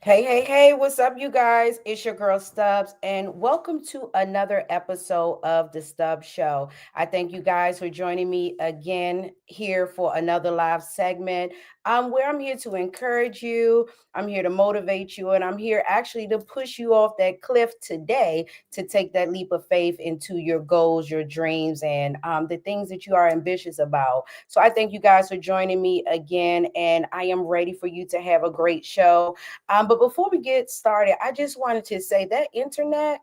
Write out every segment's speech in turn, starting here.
Hey, what's up, you guys? It's your girl Stubbs, and welcome to another episode of the Stubbs Show. I thank you guys for joining me again here for another live segment. Where I'm here to encourage you, I'm here to motivate you, and I'm here actually to push you off that cliff today to take that leap of faith into your goals, your dreams, and the things that you are ambitious about. So I thank you guys for joining me again, and I am ready for you to have a great show. But before we get started, I just wanted to say that internet,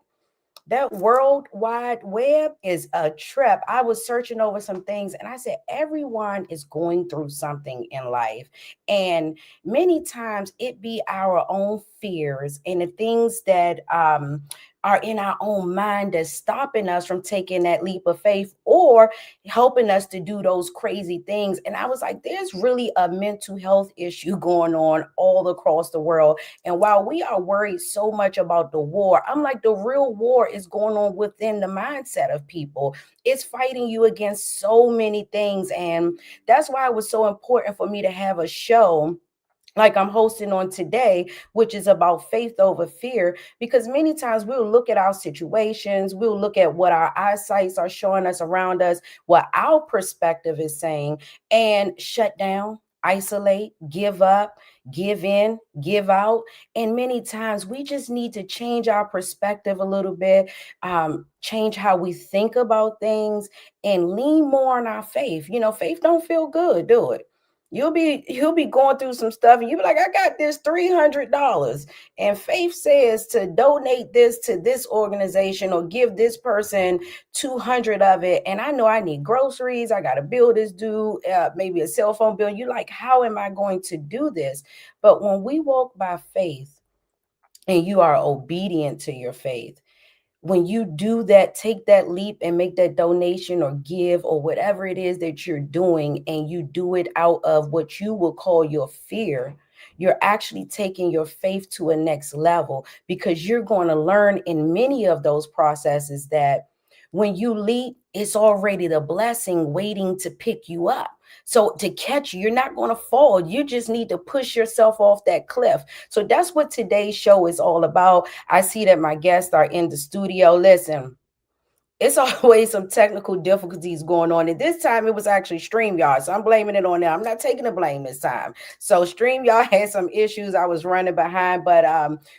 that world wide web is a trip. I was searching over some things and I said, everyone is going through something in life. And many times it be our own fears and the things that are in our own mind that's stopping us from taking that leap of faith or helping us to do those crazy things. And I was like, there's really a mental health issue going on all across the world. And while we are worried so much about the war, I'm like, the real war is going on within the mindset of people. It's fighting you against so many things. And that's why it was so important for me to have a show like I'm hosting on today, which is about faith over fear, because many times we'll look at our situations, we'll look at what our eyesights are showing us around us, what our perspective is saying, and shut down, isolate, give up, give in, give out. And many times we just need to change our perspective a little bit, change how we think about things, and lean more on our faith. You know, faith don't feel good, do it? You'll be going through some stuff and you'll be like, I got this $300, and faith says to donate this to this organization or give this person 200 of it, and I know I need groceries, I got a bill this due, maybe a cell phone bill. You like, how am I going to do this? But when we walk by faith and you are obedient to your faith, when you do that, take that leap and make that donation or give or whatever it is that you're doing, and you do it out of what you will call your fear, you're actually taking your faith to a next level, because you're going to learn in many of those processes that when you leap, it's already the blessing waiting to pick you up. So to catch you, you're not going to fall. You just need to push yourself off that cliff. So that's what today's show is all about. I see that my guests are in the studio. Listen, it's always some technical difficulties going on. And this time it was actually StreamYard. So I'm blaming it on them. I'm not taking the blame this time. So StreamYard had some issues. I was running behind, but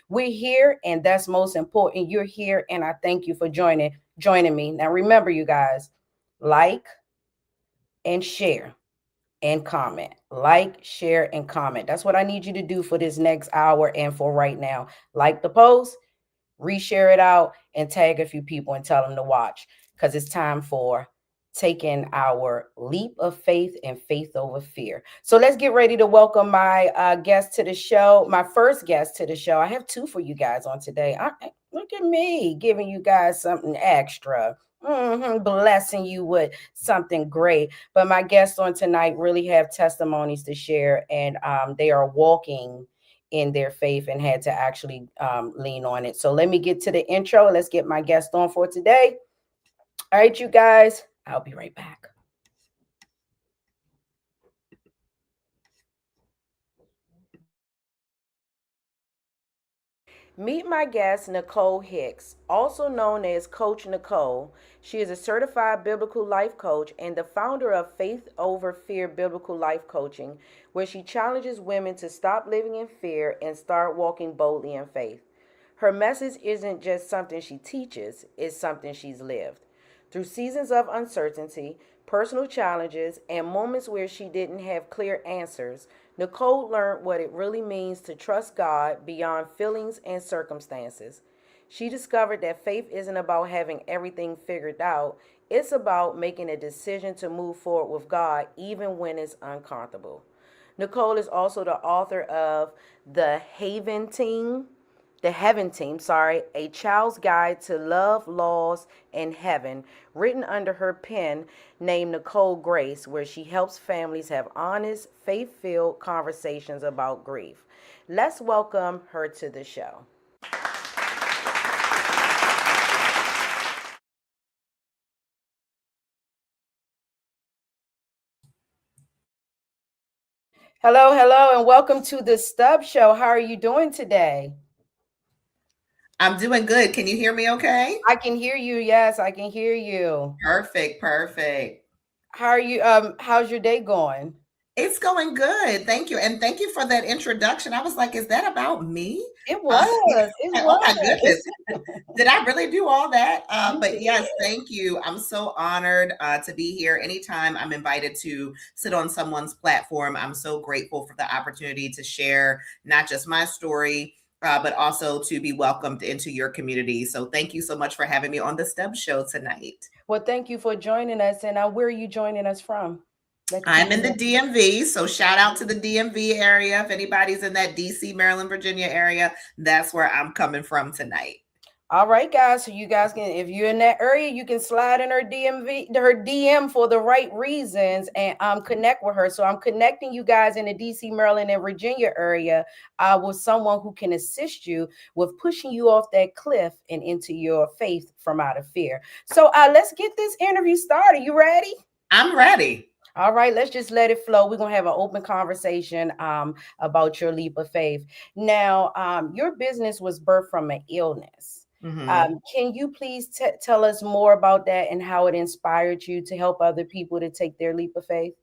we're here, and that's most important. You're here, and I thank you for joining me. Now remember, you guys, like and share and comment. Like, share, and comment. That's what I need you to do for this next hour and for right now. Like the post, reshare it out, and tag a few people and tell them to watch, because it's time for taking our leap of faith and faith over fear. So let's get ready to welcome my guest to the show, my first guest to the show. I have two for you guys on today. Look at me giving you guys something extra. Blessing you with something great. But my guests on tonight really have testimonies to share, and they are walking in their faith and had to actually lean on it. So let me get to the intro. Let's get my guest on for today. All right, you guys, I'll be right back. Meet my guest, Nicole Hicks, also known as Coach Nicole. She is a certified biblical life coach and the founder of Faith Over Fear Biblical Life Coaching, where she challenges women to stop living in fear and start walking boldly in faith. Her message isn't just something she teaches, it's something she's lived. Through seasons of uncertainty, personal challenges, and moments where she didn't have clear answers, Nicole learned what it really means to trust God beyond feelings and circumstances. She discovered that faith isn't about having everything figured out, it's about making a decision to move forward with God even when it's uncomfortable. Nicole is also the author of The Heaven Team, A Child's Guide to Love, Laws, and Heaven, written under her pen named Nicole Grace, where she helps families have honest, faith-filled conversations about grief. Let's welcome her to the show. Hello, hello, and welcome to the Stubbs Show. How are you doing today? I'm doing good. Can you hear me okay? I can hear you. Yes, I can hear you. Perfect, perfect. How are you? How's your day going? It's going good. Thank you. And thank you for that introduction. I was like, is that about me? It Uh, was. It oh my was. goodness. Did I really do all that? You But yes, did. thank you. I'm so honored to be here. Anytime I'm invited to sit on someone's platform, I'm so grateful for the opportunity to share not just my story, but also to be welcomed into your community. So thank you so much for having me on the Stubbs Show tonight. Well, thank you for joining us. And where are you joining us from? Let the I'm people in the know. DMV, so shout out to the DMV area. If anybody's in that DC, Maryland, Virginia area, that's where I'm coming from tonight. All right, guys. So you guys can, if you're in that area, you can slide in her DM for the right reasons, and connect with her. So I'm connecting you guys in the DC, Maryland, and Virginia area with someone who can assist you with pushing you off that cliff and into your faith from out of fear. So let's get this interview started. You ready? I'm ready. All right, let's just let it flow. We're gonna have an open conversation about your leap of faith. Now, your business was birthed from an illness. Hmm. Can you please tell us more about that and how it inspired you to help other people to take their leap of faith?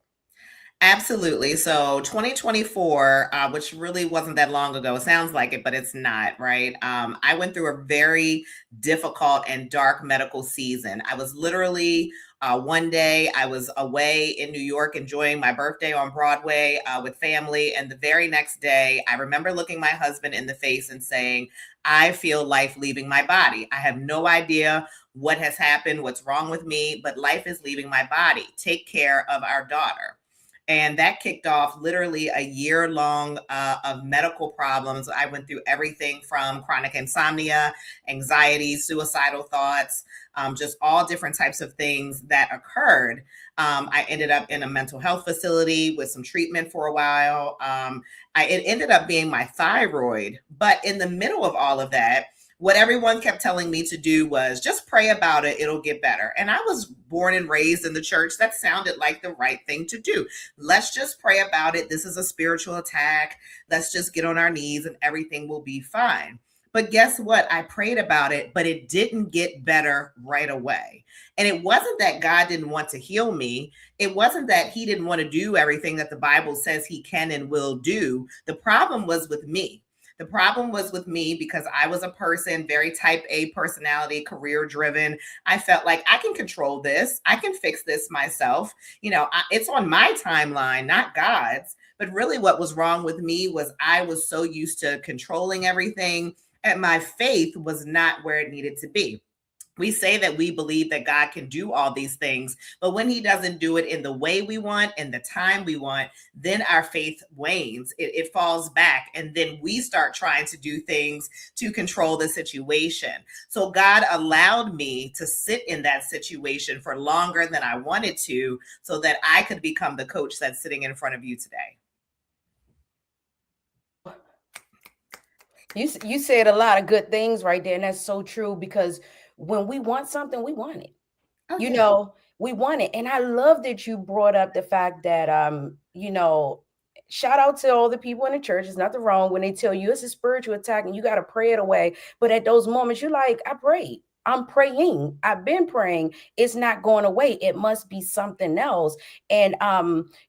Absolutely. So 2024, which really wasn't that long ago, sounds like it, but it's not, right? I went through a very difficult and dark medical season. I was literally, one day I was away in New York enjoying my birthday on Broadway with family. And the very next day, I remember looking my husband in the face and saying, I feel life leaving my body. I have no idea what has happened, what's wrong with me, but life is leaving my body. Take care of our daughter. And that kicked off literally a year long of medical problems. I went through everything from chronic insomnia, anxiety, suicidal thoughts, just all different types of things that occurred. I ended up in a mental health facility with some treatment for a while. It ended up being my thyroid. But in the middle of all of that, what everyone kept telling me to do was just pray about it, it'll get better. And I was born and raised in the church. That sounded like the right thing to do. Let's just pray about it. This is a spiritual attack. Let's just get on our knees and everything will be fine. But guess what? I prayed about it, but it didn't get better right away. And it wasn't that God didn't want to heal me. It wasn't that he didn't want to do everything that the Bible says he can and will do. The problem was with me. The problem was with me because I was a person, very type A personality, career driven. I felt like I can control this. I can fix this myself. It's on my timeline, not God's. But really, what was wrong with me was I was so used to controlling everything, and my faith was not where it needed to be. We say that we believe that God can do all these things, but when he doesn't do it in the way we want and the time we want, then our faith wanes. It falls back. And then we start trying to do things to control the situation. So God allowed me to sit in that situation for longer than I wanted to so that I could become the coach that's sitting in front of you today. You said a lot of good things right there, and that's so true because when we want something, we want it. Oh, You yeah. know, we want it. And I love that you brought up the fact that shout out to all the people in the church. There's nothing wrong when they tell you it's a spiritual attack and you got to pray it away. But at those moments, you're like, I prayed. I'm praying. I've been praying. It's not going away. It must be something else. And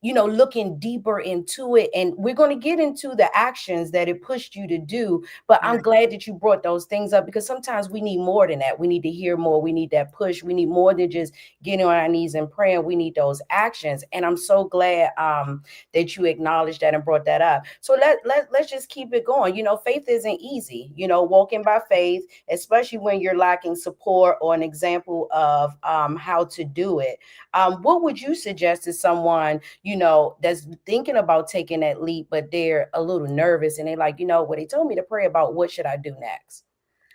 looking deeper into it. And we're going to get into the actions that it pushed you to do. But I'm Right. glad that you brought those things up because sometimes we need more than that. We need to hear more. We need that push. We need more than just getting on our knees and praying. We need those actions. And I'm so glad that you acknowledged that and brought that up. So let's just keep it going. Faith isn't easy. Walking by faith, especially when you're lacking support or an example of how to do it. What would you suggest to someone, that's thinking about taking that leap, but they're a little nervous and they're like, what they told me to pray about, what should I do next?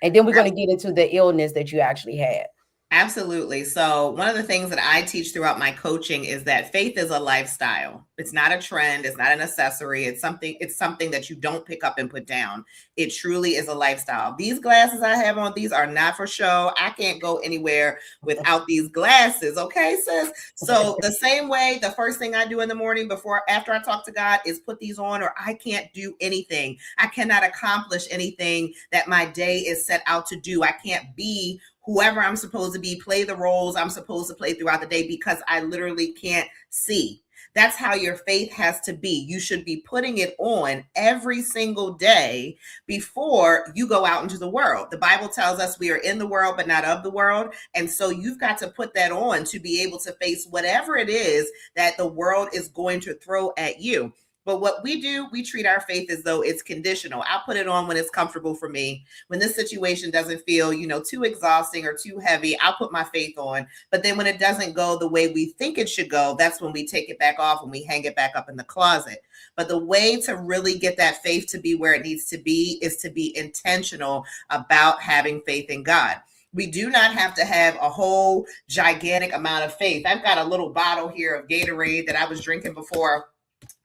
And then we're going to get into the illness that you actually had. Absolutely. So, one of the things that I teach throughout my coaching is that faith is a lifestyle. It's not a trend, it's not an accessory. It's something that you don't pick up and put down. It truly is a lifestyle. These glasses I have on, these are not for show. I can't go anywhere without these glasses, okay, sis? So, the same way, the first thing I do in the morning before after I talk to God is put these on, or I can't do anything. I cannot accomplish anything that my day is set out to do. I can't be whoever I'm supposed to be, play the roles I'm supposed to play throughout the day, because I literally can't see. That's how your faith has to be. You should be putting it on every single day before you go out into the world. The Bible tells us we are in the world, but not of the world. And so you've got to put that on to be able to face whatever it is that the world is going to throw at you. But what we do, we treat our faith as though it's conditional. I'll put it on when it's comfortable for me. When this situation doesn't feel, too exhausting or too heavy, I'll put my faith on. But then when it doesn't go the way we think it should go, that's when we take it back off and we hang it back up in the closet. But the way to really get that faith to be where it needs to be is to be intentional about having faith in God. We do not have to have a whole gigantic amount of faith. I've got a little bottle here of Gatorade that I was drinking before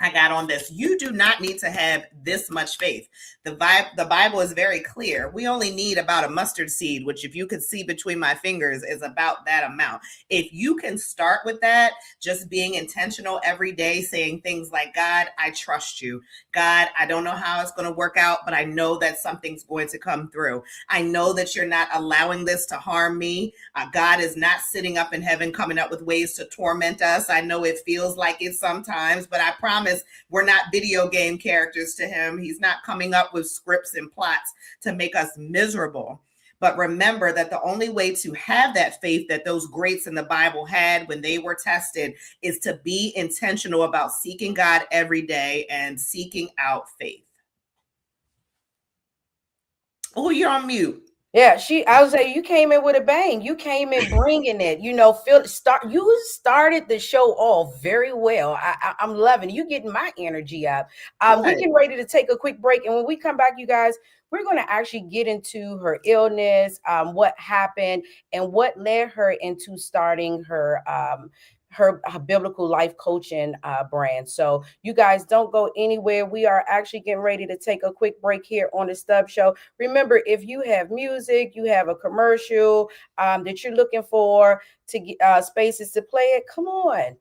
I got on this. You do not need to have this much faith. The Bible is very clear. We only need about a mustard seed, which, if you could see between my fingers, is about that amount. If you can start with that, just being intentional every day, saying things like, God, I trust you. God, I don't know how it's going to work out, but I know that something's going to come through. I know that you're not allowing this to harm me. God is not sitting up in heaven coming up with ways to torment us. I know it feels like it sometimes, but I promise we're not video game characters to him. He's not coming up with scripts and plots to make us miserable. But remember that the only way to have that faith that those greats in the Bible had when they were tested is to be intentional about seeking God every day and seeking out faith. Oh, you're on mute. Yeah, I would say you came in with a bang. You came in bringing it. You started the show off very well. I'm loving it. You getting my energy up. We're Good. getting ready to take a quick break, and when we come back, you guys, we're going to actually get into her illness, what happened, and what led her into starting her biblical life coaching brand. So you guys don't go anywhere. We are actually getting ready to take a quick break here on the Stubbs Show. Remember, if you have music, you have a commercial that you're looking for to get spaces to play it, come on.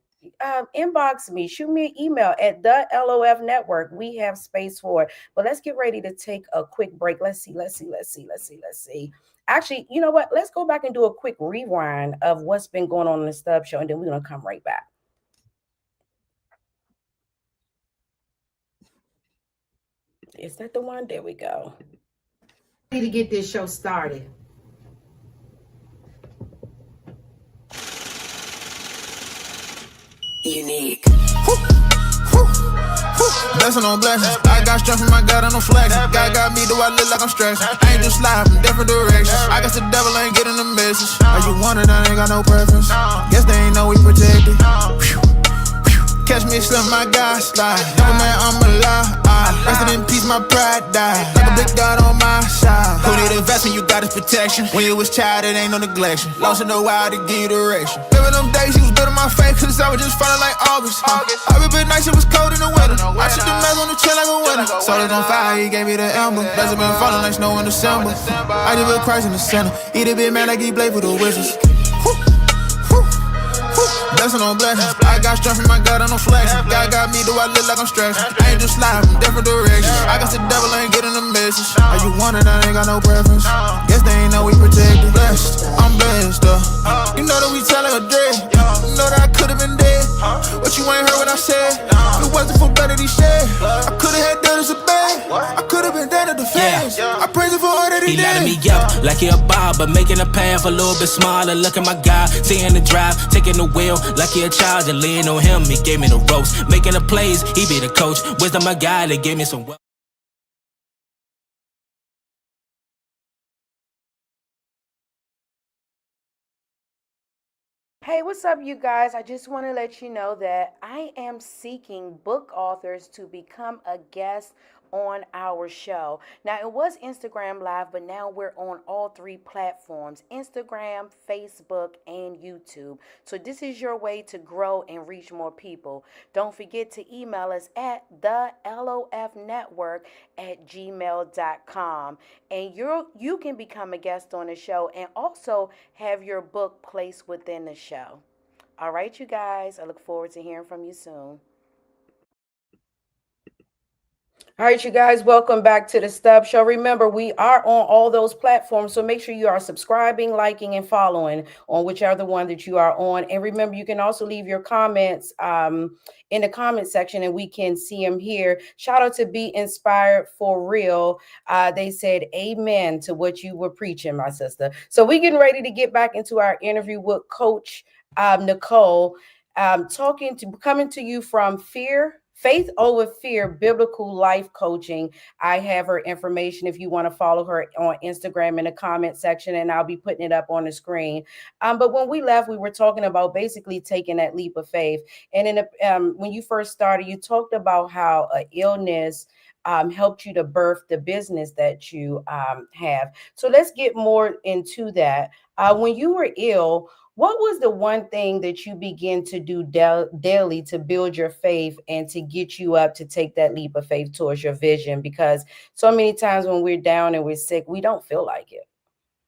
Inbox me, shoot me an email at the LOF Network. We have space for it. But let's get ready to take a quick break. Let's see. Actually, you know what? Let's go back and do a quick rewind of what's been going on in the Stubbs Show, and then we're going to come right back. Is that the one? There we go. Ready to get this show started. Unique. Blessing on blessings. I got strength from my God, I no flex. God got me, do I look like I'm stressed? I ain't just slide from different directions. I guess the devil ain't getting the message. Are you wanted? I ain't got no preference. Guess they ain't know we protected. Catch me slip, my God slide. Never man, I'm alive. Rested in peace, my pride died. Like a big God on my side. Who need investment? You got his protection. When you was child, it ain't no neglection. Lost in the wild to give you direction. Remember them days he was building my faith, cause I was just falling like August. I been nice, it was cold in the winter. I took the mess on the chill like a winner. Soul is on fire, he gave me the ember. Blessed been falling like snow in December. I just put Christ in the center. He the big man like he played for the Wizards. Blessing on blessings. I got strength from my God, I no flex. God got me, do I look like I'm stressed? I ain't just slide from different directions. I guess the devil ain't getting the message. Are you wanted? I ain't got no preference. Guess they ain't know we protected. Blessed, I'm blessed You know that we tell like a dread. You know that I could've been dead. But you ain't heard what I said. If it wasn't for blood that he shed, I could've had done as a bad. I could've been down at the fence. I praise him for all that he did. Lighting me up like he a barber, making a path a little bit smaller. Look at my God, seeing the drive, taking the wheel like he a child. And lean on him, he gave me the ropes, making the plays, he be the coach. Wisdom my guy, that gave me some wealth. Hey, what's up, you guys? I just want to let you know that I am seeking book authors to become a guest on our show. Now, it was Instagram Live, but now we're on all three platforms: Instagram, Facebook, and YouTube. So, this is your way to grow and reach more people. Don't forget to email us at the LOF Network at gmail.com. And you can become a guest on the show and also have your book placed within the show. All right, you guys, I look forward to hearing from you soon. All right, you guys, welcome back to the Stubbs Show. Remember, we are on all those platforms, so make sure you are subscribing, liking, and following on whichever one that you are on. And remember, you can also leave your comments in the comment section, and we can see them here. Shout out to Be Inspired for Real. They said amen to what you were preaching, my sister. So we're getting ready to get back into our interview with Coach Nicole, coming to you from Faith Over Fear, Biblical Life Coaching. I have her information if you want to follow her on Instagram in the comment section, and I'll be putting it up on the screen. But when we left, we were talking about basically taking that leap of faith. And when you first started, you talked about how an illness helped you to birth the business that you have. So let's get more into that. When you were ill, what was the one thing that you begin to do daily to build your faith and to get you up to take that leap of faith towards your vision? Because so many times when we're down and we're sick, we don't feel like it.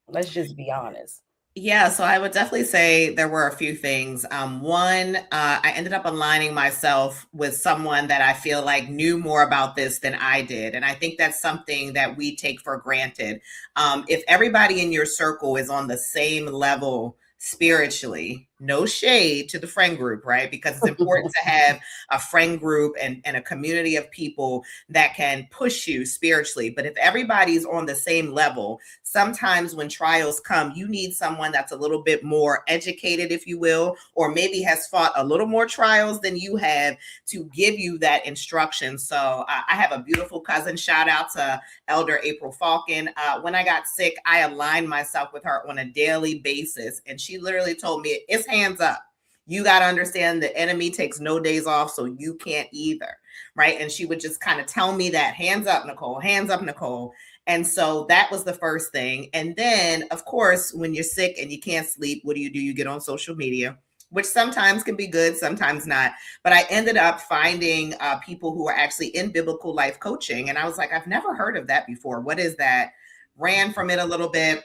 Let's just be honest. Yeah, so I would definitely say there were a few things. One, I ended up aligning myself with someone that I feel like knew more about this than I did. And I think that's something that we take for granted. If everybody in your circle is on the same level spiritually, no shade to the friend group, right? Because it's important to have a friend group and a community of people that can push you spiritually. But if everybody's on the same level, sometimes when trials come, you need someone that's a little bit more educated, if you will, or maybe has fought a little more trials than you have to give you that instruction. So I have a beautiful cousin. Shout out to Elder April Falcon. When I got sick, I aligned myself with her on a daily basis. And she literally told me, it's hands up. You got to understand the enemy takes no days off, so you can't either, right? And she would just kind of tell me that, hands up, Nicole, hands up, Nicole. And so that was the first thing. And then, of course, when you're sick and you can't sleep, what do? You get on social media, which sometimes can be good, sometimes not. But I ended up finding people who are actually in biblical life coaching. And I was like, I've never heard of that before. What is that? Ran from it a little bit.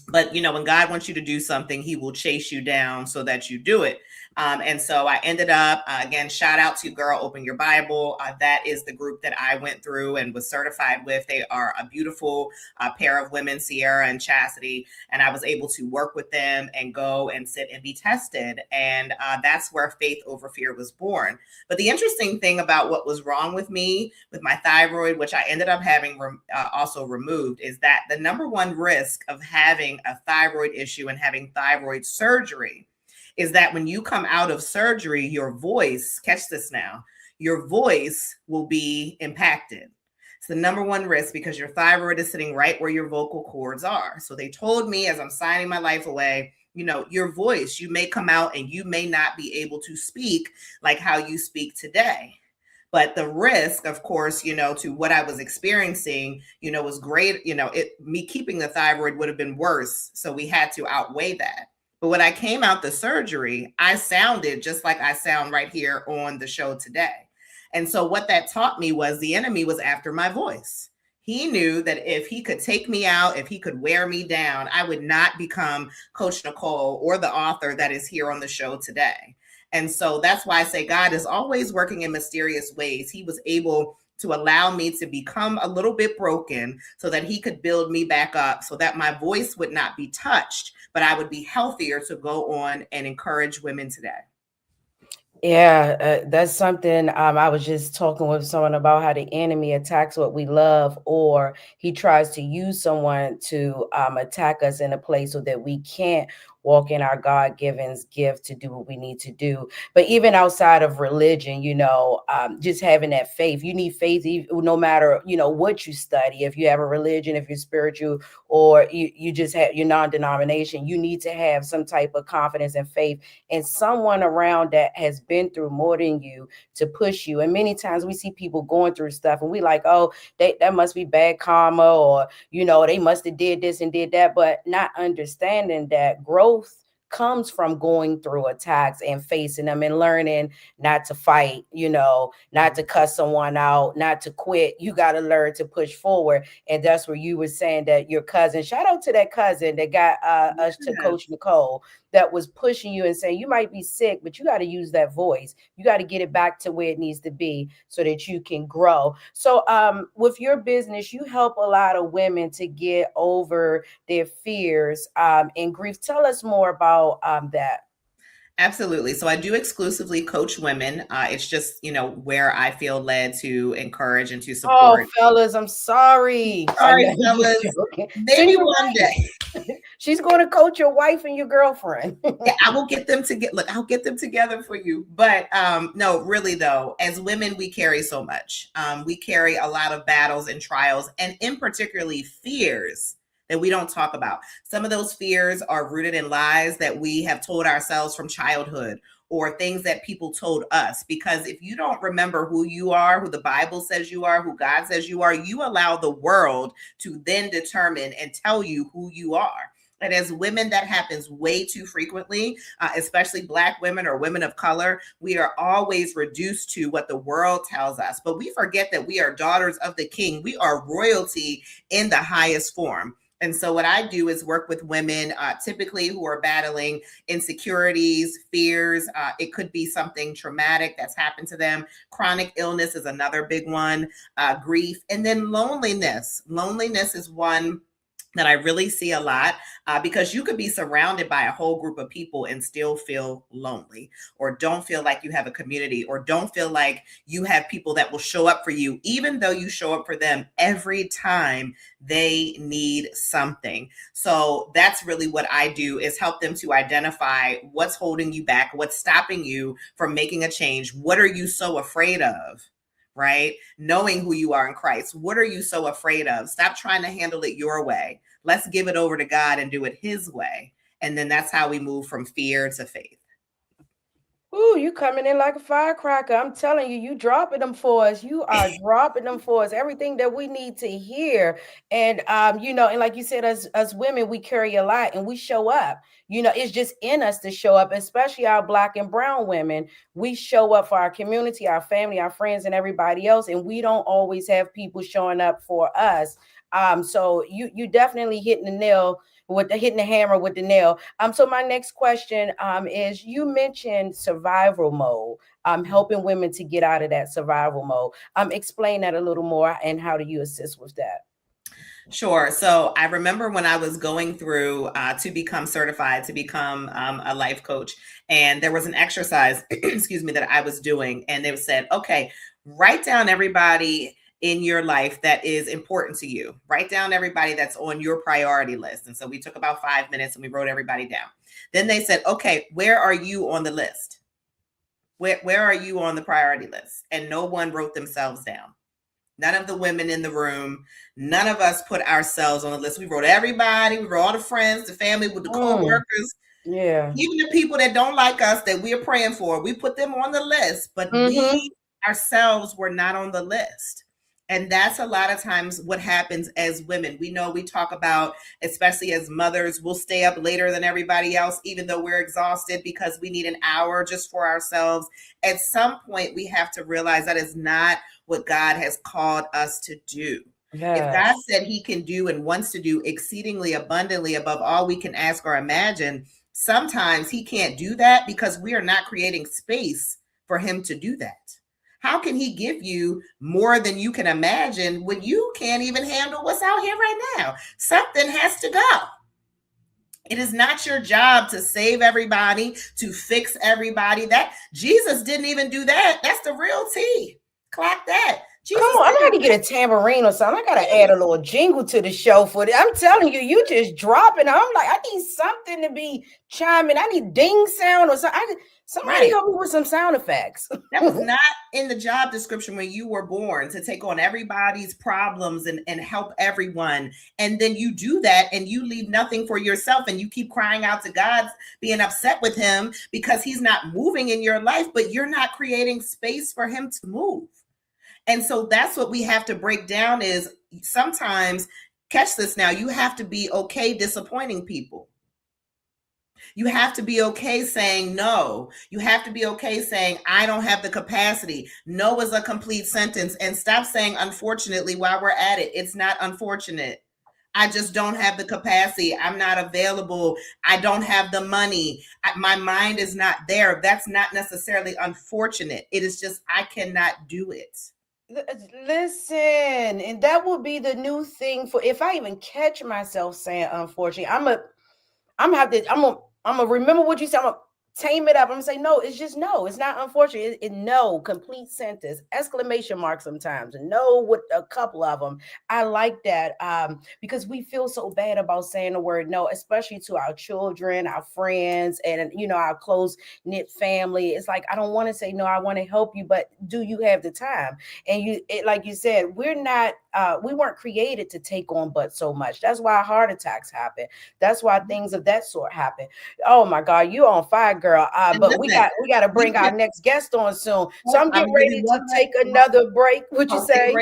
But, you know, when God wants you to do something, he will chase you down so that you do it. And so I ended up, again, shout out to Girl Open Your Bible. That is the group that I went through and was certified with. They are a beautiful pair of women, Sierra and Chastity. And I was able to work with them and go and sit and be tested. And that's where Faith Over Fear was born. But the interesting thing about what was wrong with me, with my thyroid, which I ended up having also removed, is that the number one risk of having a thyroid issue and having thyroid surgery is that when you come out of surgery, your voice, catch this now, your voice will be impacted. It's the number one risk because your thyroid is sitting right where your vocal cords are. So they told me as I'm signing my life away, you know, your voice, you may come out and you may not be able to speak like how you speak today. But the risk, of course, you know, to what I was experiencing, you know, was great. You know, me keeping the thyroid would have been worse. So we had to outweigh that. But when I came out the surgery, I sounded just like I sound right here on the show today. And so what that taught me was the enemy was after my voice. He knew that if he could take me out, if he could wear me down, I would not become Coach Nicole or the author that is here on the show today. And so that's why I say God is always working in mysterious ways. He was able to allow me to become a little bit broken so that he could build me back up so that my voice would not be touched, but I would be healthier to go on and encourage women today. Yeah, that's something I was just talking with someone about how the enemy attacks what we love, or he tries to use someone to attack us in a place so that we can't walk in our God-given gift to do what we need to do. But even outside of religion, just having that faith, you need faith no matter, what you study. If you have a religion, if you're spiritual, or you just have your non-denomination, you need to have some type of confidence and faith in someone around that has been through more than you to push you. And many times we see people going through stuff and we like, oh, that must be bad karma, or they must have did this and did that, but not understanding that growth comes from going through attacks and facing them and learning not to fight, not to cuss someone out, not to quit. You got to learn to push forward. And that's where you were saying that your cousin, shout out to that cousin that got us to Coach Nicole, that was pushing you and saying you might be sick, but you got to use that voice. You got to get it back to where it needs to be so that you can grow. So with your business, you help a lot of women to get over their fears and grief. Tell us more about that. Absolutely. So I do exclusively coach women. It's just, where I feel led to encourage and to Oh, support. fellas, I'm sorry. Sorry, fellas. Maybe one day. She's going to coach your wife and your girlfriend. Yeah, I will get them to I'll get them together for you. But no, really though, as women, we carry so much. We carry a lot of battles and trials, and in particularly fears that we don't talk about. Some of those fears are rooted in lies that we have told ourselves from childhood, or things that people told us. Because if you don't remember who you are, who the Bible says you are, who God says you are, you allow the world to then determine and tell you who you are. And as women, that happens way too frequently, especially Black women or women of color. We are always reduced to what the world tells us. But we forget that we are daughters of the King. We are royalty in the highest form. And so what I do is work with women, typically who are battling insecurities, fears. It could be something traumatic that's happened to them. Chronic illness is another big one, grief, and then loneliness. Loneliness is one that I really see a lot, because you could be surrounded by a whole group of people and still feel lonely, or don't feel like you have a community, or don't feel like you have people that will show up for you, even though you show up for them every time they need something. So that's really what I do, is help them to identify what's holding you back, what's stopping you from making a change. What are you so afraid of? Right? Knowing who you are in Christ. What are you so afraid of? Stop trying to handle it your way. Let's give it over to God and do it his way. And then that's how we move from fear to faith. Ooh, you coming in like a firecracker. I'm telling you, you dropping them for us. You are dropping them for us. Everything that we need to hear. And and like you said, as women, we carry a lot and we show up. It's just in us to show up, especially our Black and brown women. We show up for our community, our family, our friends, and everybody else. And we don't always have people showing up for us. So you definitely hitting the hammer with the nail. So my next question is, you mentioned survival mode, helping women to get out of that survival mode. Explain that a little more, and how do you assist with that? Sure. So I remember when I was going through to become certified, to become a life coach, and there was an exercise, excuse me, that I was doing, and they said, okay, write down everybody in your life that is important to you. Write down everybody that's on your priority list. And so we took about 5 minutes and we wrote everybody down. Then they said, okay, where are you on the list? Where are you on the priority list? And no one wrote themselves down. None of the women in the room, none of us put ourselves on the list. We wrote everybody, we wrote all the friends, the family, with the co-workers. Yeah. Even the people that don't like us that we're praying for, we put them on the list, but we ourselves were not on the list. And that's a lot of times what happens as women. We know, we talk about, especially as mothers, we'll stay up later than everybody else, even though we're exhausted, because we need an hour just for ourselves. At some point, we have to realize that is not what God has called us to do. Yes. If God said he can do and wants to do exceedingly abundantly above all we can ask or imagine, sometimes he can't do that because we are not creating space for him to do that. How can he give you more than you can imagine when you can't even handle what's out here right now? Something has to go. It is not your job to save everybody, to fix everybody. That Jesus didn't even do that. That's the real tea. Clock that. Come Jesus on, I'm said, gonna get a tambourine or something. I gotta add a little jingle to the show for it. I'm telling you, you just dropping. I'm like, I need something to be chiming. I need ding sound or something. Somebody right. help me with some sound effects. That was not in the job description when you were born, to take on everybody's problems and help everyone. And then you do that and you leave nothing for yourself, and you keep crying out to God, being upset with him because he's not moving in your life, but you're not creating space for him to move. And so that's what we have to break down is sometimes, catch this now, you have to be okay disappointing people. You have to be okay saying no. You have to be okay saying, I don't have the capacity. No is a complete sentence. And stop saying unfortunately while we're at it. It's not unfortunate. I just don't have the capacity. I'm not available. I don't have the money. My mind is not there. That's not necessarily unfortunate. It is just, I cannot do it. Listen, and that will be the new thing for if I even catch myself saying unfortunately, I'm gonna remember what you said. I'm gonna tame it up. I'm gonna say no. It's just no. It's not unfortunate. No, complete sentence, exclamation mark sometimes, and no with a couple of them. I like that because we feel so bad about saying the word no, especially to our children, our friends, and our close knit family. It's like I don't want to say no. I want to help you, but do you have the time? And like you said, we're not. We weren't created to take on but so much. That's why heart attacks happen. That's why things of that sort happen. Oh my God, you on fire, girl. But we got to bring our next guest on soon. So I'm getting ready to take another break. Would you say?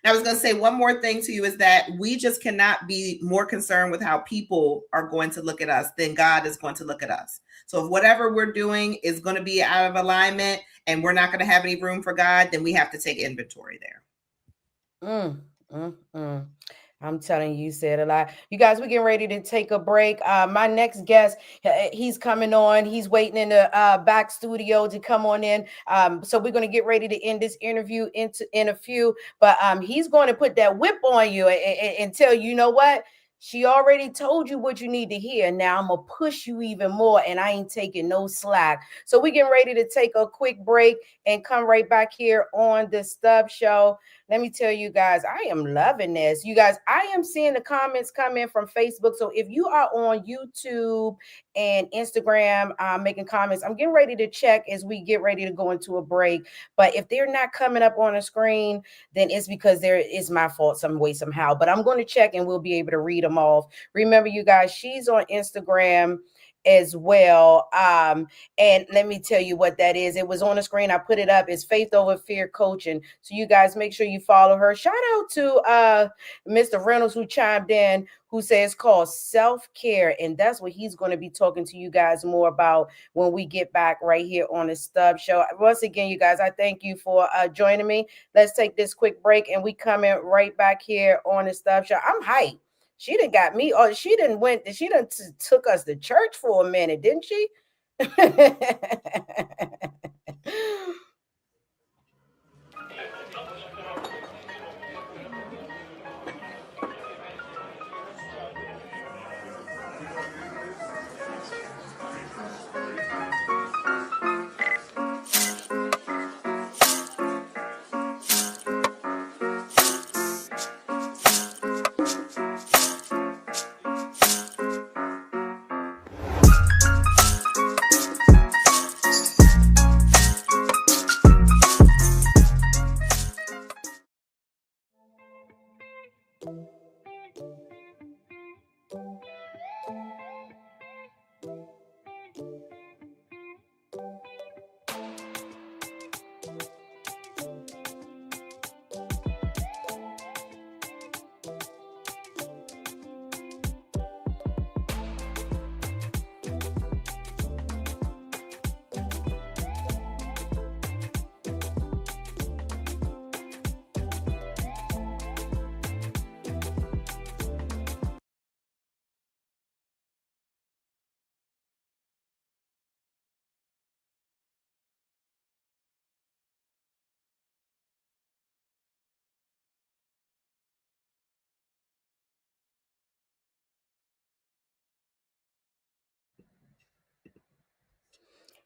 I was going to say one more thing to you is that we just cannot be more concerned with how people are going to look at us than God is going to look at us. So if whatever we're doing is going to be out of alignment and we're not going to have any room for God, then we have to take inventory there. I'm telling you, said a lot. You guys, we're getting ready to take a break. My next guest, he's coming on. He's waiting in the back studio to come on in. So we're going to get ready to end this interview in a few. But he's going to put that whip on you and tell you know what? She already told you what you need to hear. Now I'm going to push you even more, and I ain't taking no slack. So we're getting ready to take a quick break and come right back here on the Stubbs Show. Let me tell you guys, I am loving this. You guys, I am seeing the comments come in from Facebook. So if you are on YouTube and Instagram making comments, I'm getting ready to check as we get ready to go into a break. But if they're not coming up on the screen, then it's because there is my fault some way, somehow. But I'm going to check and we'll be able to read them off. Remember, you guys, she's on Instagram as well. And let me tell you what that is. It was on the screen. I put it up. It's Faith Over Fear Coaching. So you guys make sure you follow her. Shout out to Mr. Reynolds who chimed in, who says called self-care. And that's what he's going to be talking to you guys more about when we get back right here on the Stubbs Show. Once again, you guys, I thank you for joining me. Let's take this quick break and we come in right back here on the Stubbs Show. I'm hyped. She done got me, or she done took us to church for a minute, didn't she?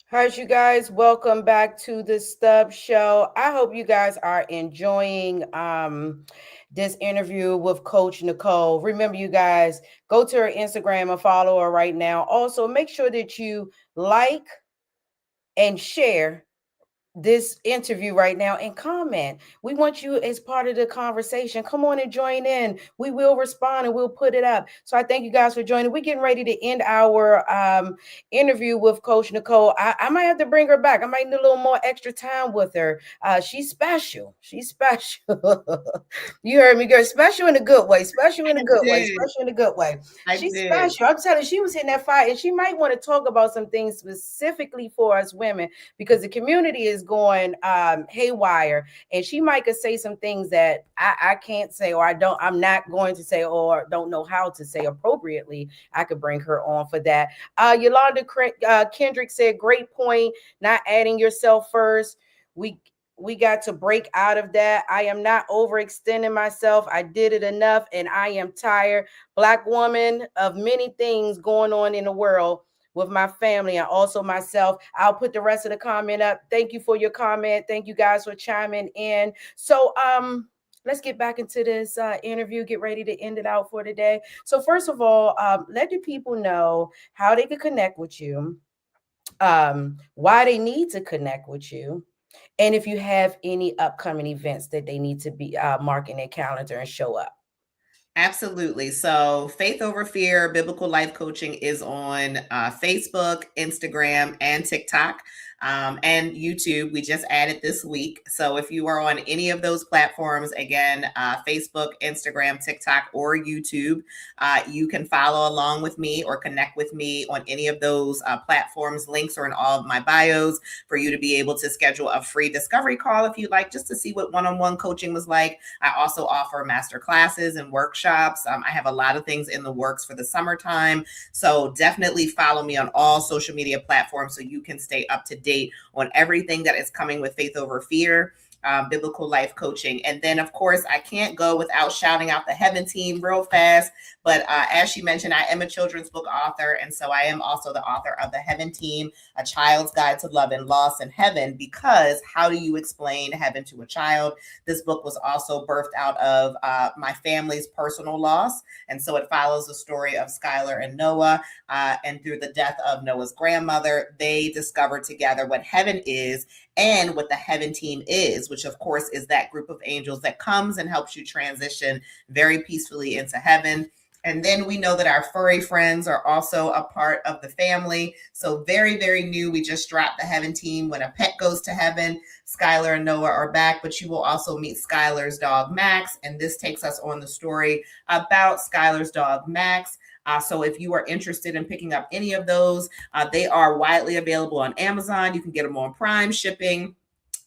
All right, you guys, welcome back to the Stubbs Show. I hope you guys are enjoying this interview with Coach Nicole. Remember, you guys, go to her Instagram and follow her right now. Also, make sure that you like and share this interview right now and comment. We want you as part of the conversation. Come on and join in. We will respond and we'll put it up. So I thank you guys for joining. We're getting ready to end our interview with Coach Nicole. I might have to bring her back. I might need a little more extra time with her. She's special. She's special. You heard me, girl. Special in a good way. Special in a I good way. did. Special in a good way. I She's did. special. I'm telling you, she was hitting that fire, and she might want to talk about some things specifically for us women because the community is going haywire, and she might could say some things that I can't say, or I'm not going to say, or don't know how to say appropriately. I could bring her on for that. Yolanda Kendrick said, great point, not adding yourself first. We got to break out of that. I am not overextending myself. I did it enough and I am tired. Black woman of many things going on in the world with my family and also myself. I'll put the rest of the comment up. Thank you for your comment. Thank you guys for chiming in. So let's get back into this interview, get ready to end it out for today. So first of all, let the people know how they can connect with you, why they need to connect with you, and if you have any upcoming events that they need to be mark in their calendar and show up. Absolutely. So, Faith Over Fear Biblical Life Coaching is on Facebook, Instagram, and TikTok. And YouTube. We just added this week. So if you are on any of those platforms, again, Facebook, Instagram, TikTok, or YouTube, you can follow along with me or connect with me on any of those platforms. Links are in all of my bios for you to be able to schedule a free discovery call if you'd like, just to see what one-on-one coaching was like. I also offer master classes and workshops. I have a lot of things in the works for the summertime. So definitely follow me on all social media platforms so you can stay up to date on everything that is coming with Faith Over Fear, biblical life coaching. And then, of course, I can't go without shouting out the Heaven team real fast. But as she mentioned, I am a children's book author. And so I am also the author of the Heaven team, A Child's Guide to Love and Loss in Heaven, because how do you explain heaven to a child? This book was also birthed out of my family's personal loss. And so it follows the story of Skylar and Noah. And through the death of Noah's grandmother, they discovered together what heaven is and what the Heaven team is, which of course is that group of angels that comes and helps you transition very peacefully into heaven. And then we know that our furry friends are also a part of the family. So very, very new. We just dropped the Heaven team. When a pet goes to heaven, Skylar and Noah are back, but you will also meet Skylar's dog, Max. And this takes us on the story about Skylar's dog, Max. So if you are interested in picking up any of those, they are widely available on Amazon. You can get them on Prime shipping.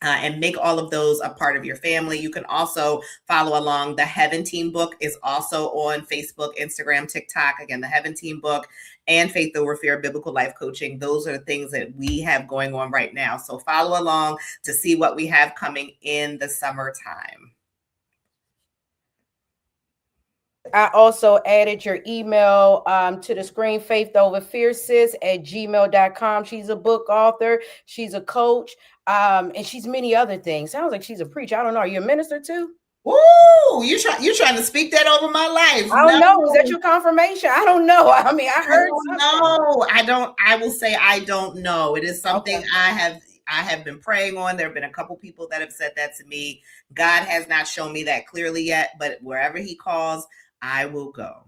And make all of those a part of your family. You can also follow along. The Heaven Team book is also on Facebook, Instagram, TikTok. Again, the Heaven Team book and Faith Over Fear Biblical Life Coaching. Those are the things that we have going on right now. So follow along to see what we have coming in the summertime. I also added your email to the screen, faithoverfearsis@gmail.com. She's a book author. She's a coach. And she's many other things. Sounds like she's a preacher. I don't know. Are you a minister too? Ooh, you trying to speak that over my life? I don't know. Was that your confirmation? I don't know. I mean, I heard No, I don't. I will say I don't know. It is something Okay. I have been praying on. There have been a couple people that have said that to me. God has not shown me that clearly yet, but wherever He calls, I will go.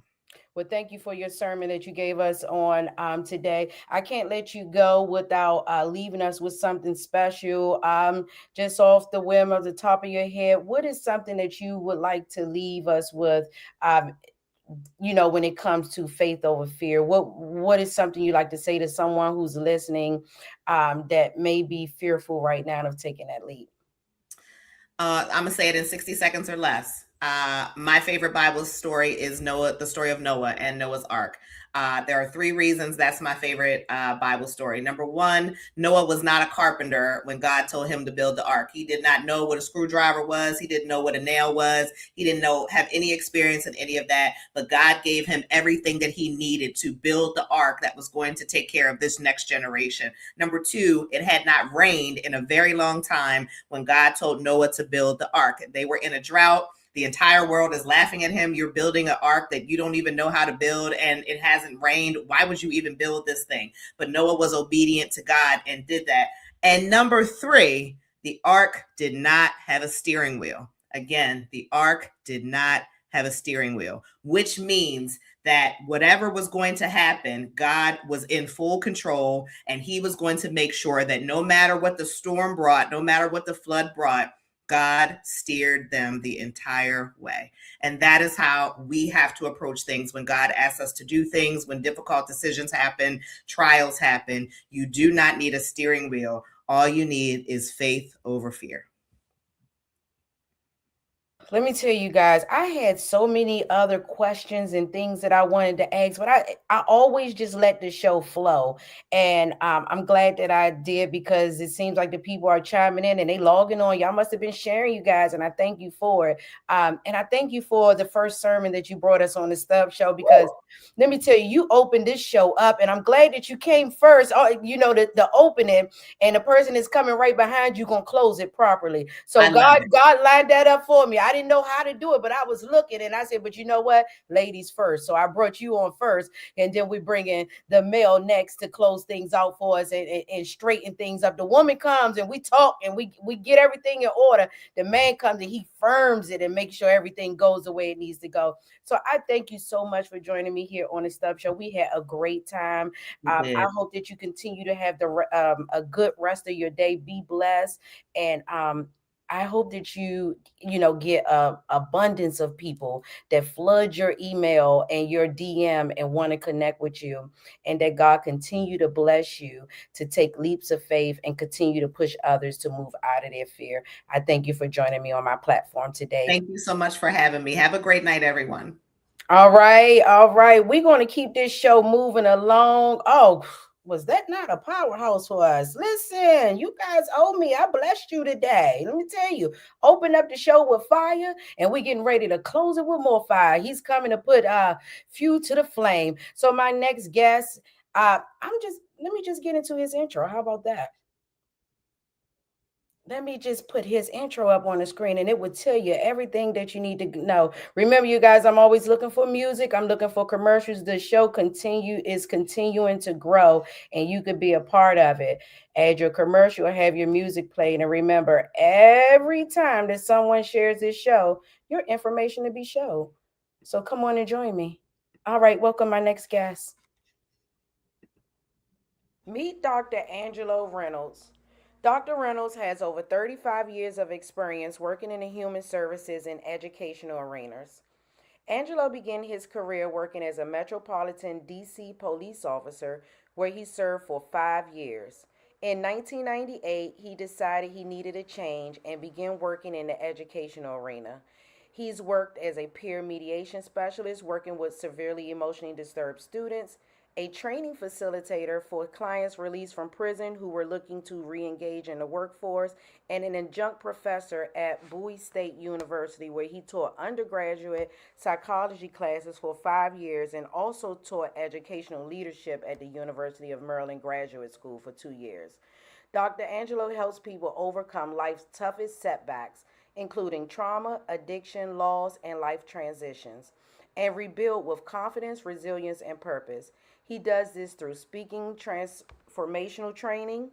Well, thank you for your sermon that you gave us on today. I can't let you go without leaving us with something special. Just off the whim of the top of your head, what is something that you would like to leave us with? When it comes to faith over fear, what is something you like to say to someone who's listening that may be fearful right now of taking that leap? I'm gonna say it in 60 seconds or less. My favorite Bible story is Noah, the story of Noah and Noah's Ark. There are three reasons that's my favorite Bible story. Number one, Noah was not a carpenter when God told him to build the ark. He did not know what a screwdriver was. He didn't know what a nail was. He didn't have any experience in any of that. But God gave him everything that he needed to build the ark that was going to take care of this next generation. Number two, it had not rained in a very long time when God told Noah to build the ark. They were in a drought. The entire world is laughing at him. You're building an ark that you don't even know how to build, and it hasn't rained. Why would you even build this thing? But Noah was obedient to God and did that. And number three, the ark did not have a steering wheel. Again, the ark did not have a steering wheel, which means that whatever was going to happen, God was in full control, and he was going to make sure that no matter what the storm brought, no matter what the flood brought, God steered them the entire way. And that is how we have to approach things when God asks us to do things, when difficult decisions happen, trials happen. You do not need a steering wheel. All you need is faith over fear. Let me tell you guys, I had so many other questions and things that I wanted to ask, but I always just let the show flow. And I'm glad that I did, because it seems like the people are chiming in and they logging on. Y'all must have been sharing, you guys, and I thank you for it. And I thank you for the first sermon that you brought us on the Stubbs show, because let me tell you, you opened this show up, and I'm glad that you came first. Oh, you know, the opening, and the person is coming right behind you gonna close it properly. So God lined that up for me. I didn't know how to do it, but I was looking, and I said, but you know what, ladies first. So I brought you on first, and then we bring in the male next to close things out for us and straighten things up. The woman comes and we talk and we get everything in order. The man comes and he firms it and makes sure everything goes the way it needs to go. So I thank you so much for joining me here on the Stubbs Show. We had a great time. I hope that you continue to have a good rest of your day. Be blessed, and I hope that you get a abundance of people that flood your email and your DM and want to connect with you, and that God continue to bless you to take leaps of faith and continue to push others to move out of their fear. I thank you for joining me on my platform today. Thank you so much for having me. Have a great night, everyone. All right. We're going to keep this show moving along. Oh, was that not a powerhouse for us? Listen, you guys owe me. I blessed you today. Let me tell you, open up the show with fire, and we're getting ready to close it with more fire. He's coming to put fuel to the flame. So my next guest, let me just get into his intro. How about that? Let me just put his intro up on the screen, and it would tell you everything that you need to know. Remember, you guys, I'm always looking for music. I'm looking for commercials. The show is continuing to grow, and you could be a part of it. Add your commercial or have your music played. And remember, every time that someone shares this show, your information to be showed. So come on and join me. All right, welcome my next guest. Meet Dr. Angelo Reynolds. Dr. Reynolds has over 35 years of experience working in the human services and educational arenas. Angelo began his career working as a Metropolitan DC police officer, where he served for 5 years. In 1998, he decided he needed a change and began working in the educational arena. He's worked as a peer mediation specialist, working with severely emotionally disturbed students, a training facilitator for clients released from prison who were looking to re-engage in the workforce, and an adjunct professor at Bowie State University, where he taught undergraduate psychology classes for 5 years and also taught educational leadership at the University of Maryland Graduate School for 2 years. Dr. Angelo helps people overcome life's toughest setbacks, including trauma, addiction, loss, and life transitions, and rebuild with confidence, resilience, and purpose. He does this through speaking, transformational training,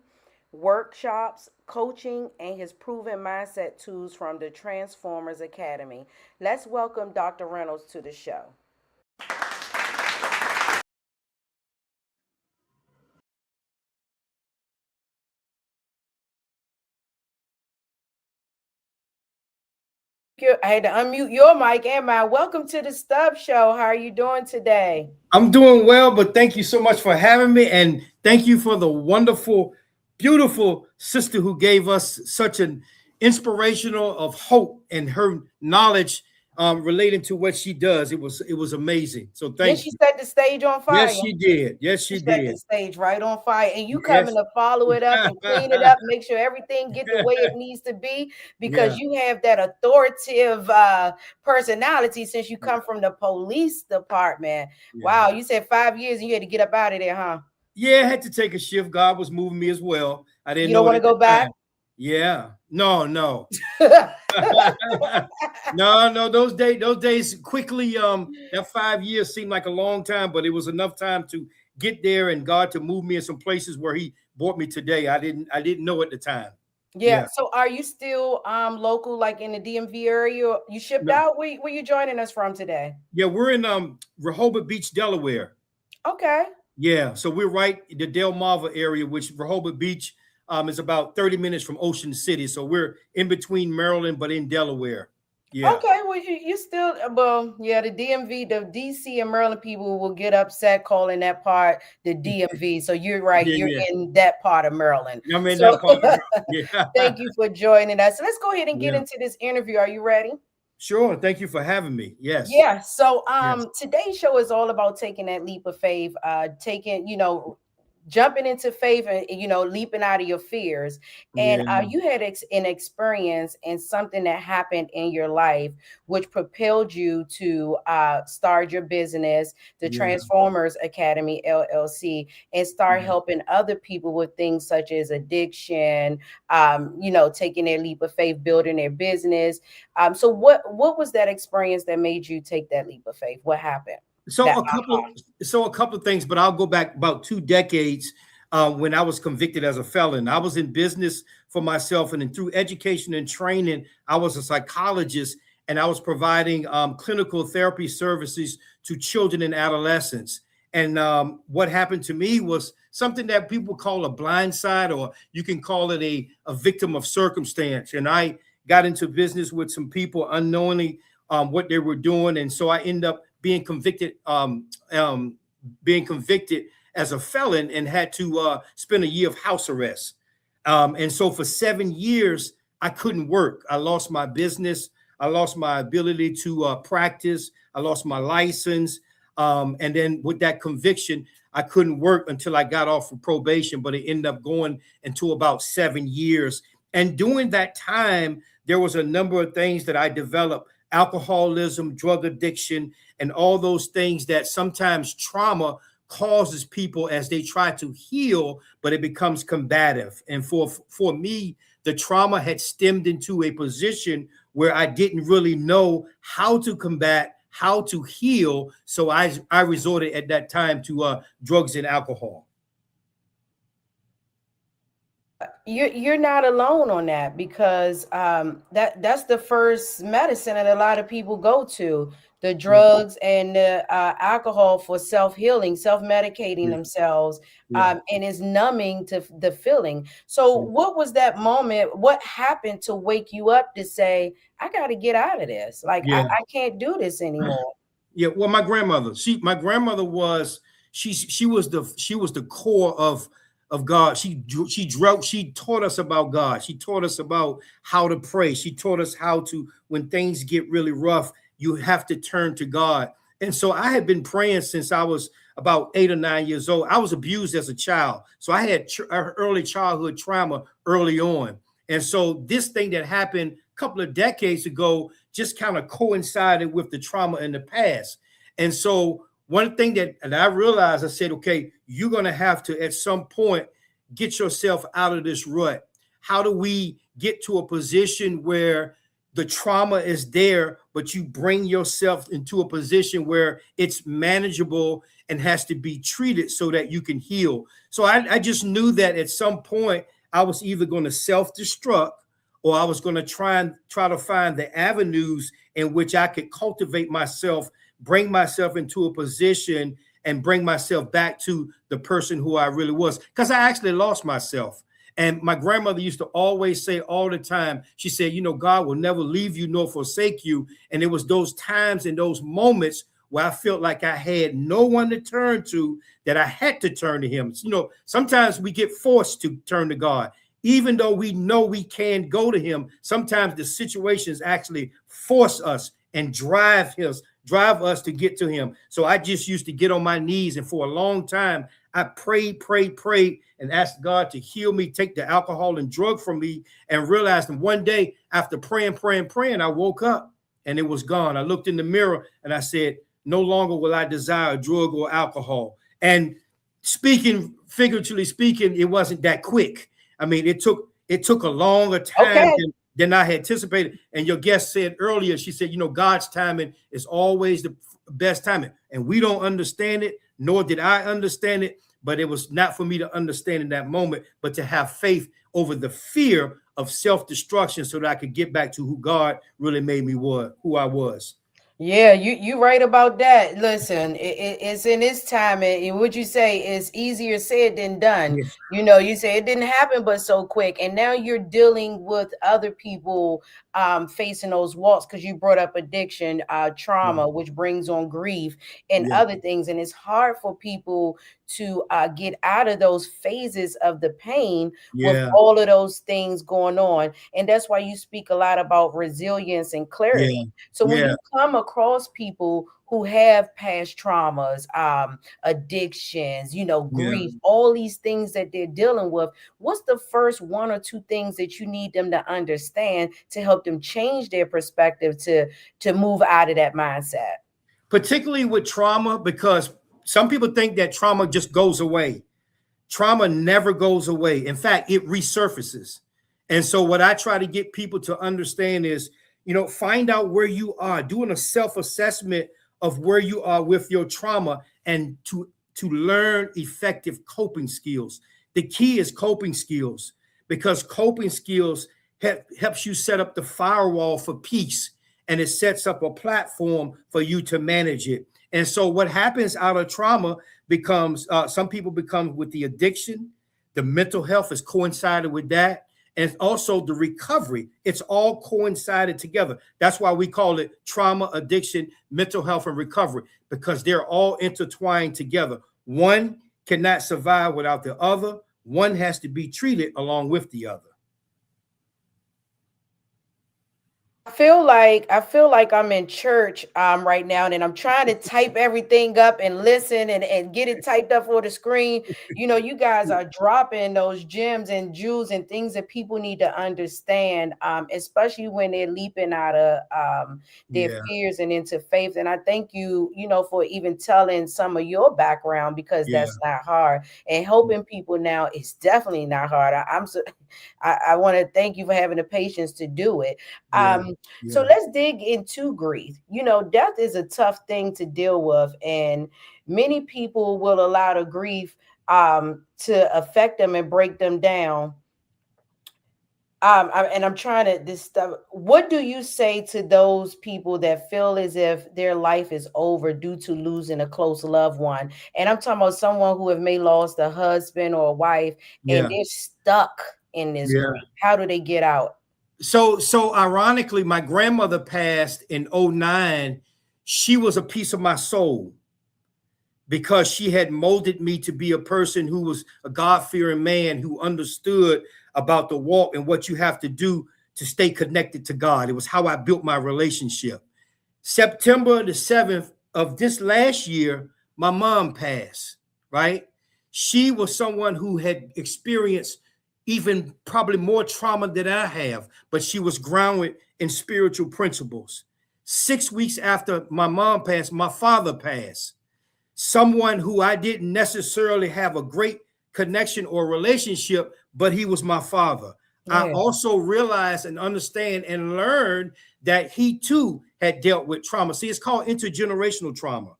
workshops, coaching, and his proven mindset tools from the Transformers Academy. Let's welcome Dr. Reynolds to the show. I had to unmute your mic and mine. Welcome to the Stubbs Show. How are you doing today? I'm doing well, but thank you so much for having me. And thank you for the wonderful, beautiful sister who gave us such an inspirational of hope, and her knowledge relating to what she does. It was amazing. So Then thank she you. set the stage on fire. Yes, she did. Yes, she She set the did. stage right on fire, and you Yes. coming to follow it up and clean it up, make sure everything get the way it needs to be, because Yeah. you have that authoritative personality since you come from the police department. Yeah. Wow, you said 5 years and you had to get up out of there, huh? Yeah, I had to take a shift. God was moving me as well. I didn't You don't know it want to at go the back? time. Yeah. No. No. Those days quickly. That 5 years seemed like a long time, but it was enough time to get there and God to move me in some places where He brought me today. I didn't know at the time. Yeah. So are you still local, like in the DMV area? You shipped out? Where you joining us from today? Yeah, we're in Rehoboth Beach, Delaware. Okay. Yeah, so we're right in the Delmarva area, which Rehoboth Beach is about 30 minutes from Ocean City. So we're in between Maryland, but in Delaware. Yeah. Okay, well, you still, well, yeah, the DMV, the DC and Maryland people will get upset calling that part the DMV. So you're right, Yeah, you're yeah. in that part of Maryland. I'm in So that part. Yeah. thank you for joining us. So let's go ahead and get Yeah. into this interview. Are you ready? Sure. Thank you for having me. Yes. Yeah. So Yes. today's show is all about taking that leap of faith, jumping into faith and leaping out of your fears. And Yeah. you had an experience and something that happened in your life which propelled you to start your business, the Yeah. Transformers Academy LLC, and start Mhm. helping other people with things such as addiction, taking their leap of faith, building their business. So what was that experience that made you take that leap of faith? What happened? So That a couple of things, but I'll go back about 2 decades when I was convicted as a felon. I was in business for myself, and then through education and training, I was a psychologist, and I was providing clinical therapy services to children and adolescents. And what happened to me was something that people call a blind side, or you can call it a victim of circumstance. And I got into business with some people unknowingly what they were doing, and so I ended up being convicted as a felon and had to spend a year of house arrest. And so for 7 years, I couldn't work. I lost my business. I lost my ability to practice. I lost my license. And then with that conviction, I couldn't work until I got off of probation, but it ended up going into about 7 years. And during that time, there was a number of things that I developed: alcoholism, drug addiction, and all those things that sometimes trauma causes people as they try to heal, but it becomes combative. And for me, the trauma had stemmed into a position where I didn't really know how to combat, how to heal. So I resorted at that time to drugs and alcohol. You're not alone on that, because that's the first medicine that a lot of people go to, the drugs and the alcohol, for self-healing, self-medicating themselves, and it's numbing to the feeling. So what was that moment? What happened to wake you up to say, I got to get out of this? Like, I can't do this anymore. Yeah, well, my grandmother was the core of God. She taught us about God. She taught us about how to pray. She taught us how to, when things get really rough, you have to turn to God. And so I had been praying since I was about 8 or 9 years old. I was abused as a child, so I had early childhood trauma early on. And so this thing that happened a couple of decades ago just kind of coincided with the trauma in the past. And so one thing that I realized, I said, okay, you're going to have to, at some point, get yourself out of this rut. How do we get to a position where the trauma is there, but you bring yourself into a position where it's manageable and has to be treated so that you can heal? So I just knew that at some point I was either going to self-destruct, or I was going to try to find the avenues in which I could cultivate myself, bring myself into a position and bring myself back to the person who I really was. Because I actually lost myself. And my grandmother used to always say all the time, she said, God will never leave you nor forsake you. And it was those times and those moments where I felt like I had no one to turn to, that I had to turn to him. Sometimes we get forced to turn to God. Even though we know we can go to him, sometimes the situations actually force us and drive us to get to him. So I just used to get on my knees, and for a long time I prayed, and asked God to heal me, take the alcohol and drug from me, and realized that one day after praying, I woke up and it was gone. I looked in the mirror and I said, no longer will I desire drug or alcohol. And figuratively speaking, it wasn't that quick. I mean, it took a longer time than I had anticipated. And your guest said earlier, she said, God's timing is always the best timing. And we don't understand it, nor did I understand it, but it was not for me to understand in that moment, but to have faith over the fear of self-destruction so that I could get back to who God really made me who I was. Yeah, you right about that. Listen, it's in this time, and what you say is easier said than done. Yes. You say it didn't happen, but so quick, and now you're dealing with other people facing those walls because you brought up addiction, trauma, which brings on grief and other things, and it's hard for people to get out of those phases of the pain with all of those things going on, and that's why you speak a lot about resilience and clarity. So when you come across people who have past traumas, addictions, grief, all these things that they're dealing with, what's the first one or two things that you need them to understand to help them change their perspective to move out of that mindset? Particularly with trauma, because some people think that trauma just goes away. Trauma never goes away. In fact, it resurfaces. And so what I try to get people to understand is, find out where you are, doing a self-assessment of where you are with your trauma, and to learn effective coping skills. The key is coping skills, because coping skills helps you set up the firewall for peace, and it sets up a platform for you to manage it. And so what happens out of trauma becomes, some people become with the addiction, the mental health is coincided with that, and also the recovery. It's all coincided together. That's why we call it trauma, addiction, mental health, and recovery, because they're all intertwined together. One cannot survive without the other. One has to be treated along with the other. I feel like I'm in church right now, and I'm trying to type everything up and listen and get it typed up for the screen. You guys are dropping those gems and jewels and things that people need to understand, especially when they're leaping out of their fears and into faith. And I thank you, for even telling some of your background, because that's not hard. And helping people now is definitely not hard. I want to thank you for having the patience to do it. So let's dig into grief. Death is a tough thing to deal with, and many people will allow the grief to affect them and break them down. I'm trying to this stuff. What do you say to those people that feel as if their life is over due to losing a close loved one? And I'm talking about someone who have may lost a husband or a wife, and they're stuck in this grief. How do they get out? So ironically, my grandmother passed in 2009. She was a piece of my soul, because she had molded me to be a person who was a God-fearing man who understood about the walk and what you have to do to stay connected to God. It was how I built my relationship. September the 7th of this last year, my mom passed, right? She was someone who had experienced even probably more trauma than I have, but she was grounded in spiritual principles. 6 weeks after my mom passed, my father passed. Someone who I didn't necessarily have a great connection or relationship, but he was my father. I also realized and understand and learned that he too had dealt with trauma. See, it's called intergenerational trauma.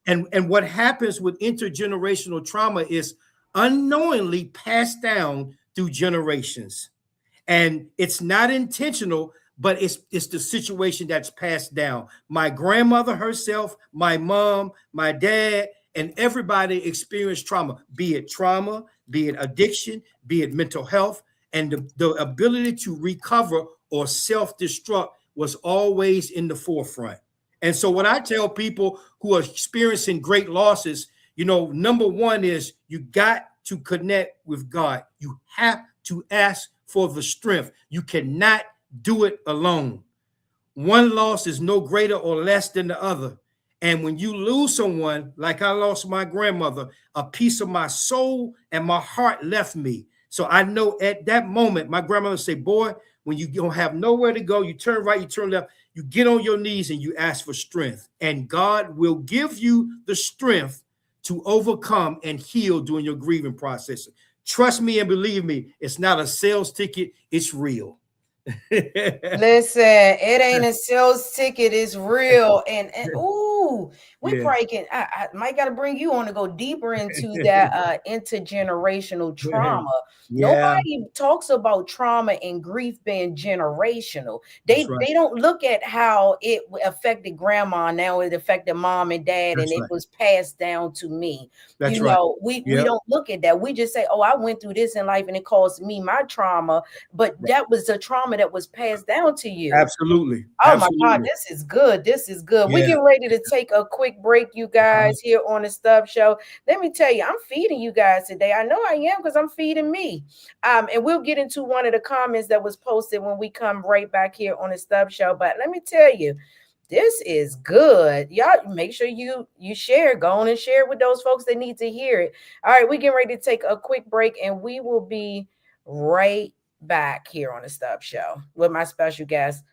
And what happens with intergenerational trauma is unknowingly passed down through generations. And it's not intentional, but it's the situation that's passed down. My grandmother herself, my mom, my dad, and everybody experienced trauma, be it addiction, be it mental health, and the ability to recover or self-destruct was always in the forefront. And so what I tell people who are experiencing great losses, number one is you got to connect with God. You have to ask for the strength. You cannot do it alone. One loss is no greater or less than the other. And when you lose someone, like I lost my grandmother, a piece of my soul and my heart left me. So I know at that moment, my grandmother said, boy, when you don't have nowhere to go, you turn right, you turn left, you get on your knees and you ask for strength. And God will give you the strength to overcome and heal during your grieving process. Trust me and believe me, it's not a sales ticket, it's real. Listen, it ain't a sales ticket, it's real. And ooh, we Yeah. probably can I might gotta bring you on to go deeper into that intergenerational trauma. Yeah, Nobody talks about trauma and grief being generational. that's They right. they don't look at how it affected grandma, now it affected mom and dad, and That's it right. was passed down to me. That's You right. know, we Yep. don't look at that. We just say, oh, I went through this in life and it caused me my trauma, but Right. that was the trauma that was passed down to you. Absolutely. Oh my God, Absolutely. this is good. This is good. We're Yeah. getting ready to take a quick break, you Uh-huh. guys, here on the Stubbs Show. Let me tell you, I'm feeding you guys today. I know I am because I'm feeding me. And we'll get into one of the comments that was posted when we come right back here on the Stubbs Show. But let me tell you, this is good. Y'all make sure you share. Go on and share with those folks that need to hear it. All right, we're getting ready to take a quick break, and we will be right back here on the Stubbs Show with my special guest.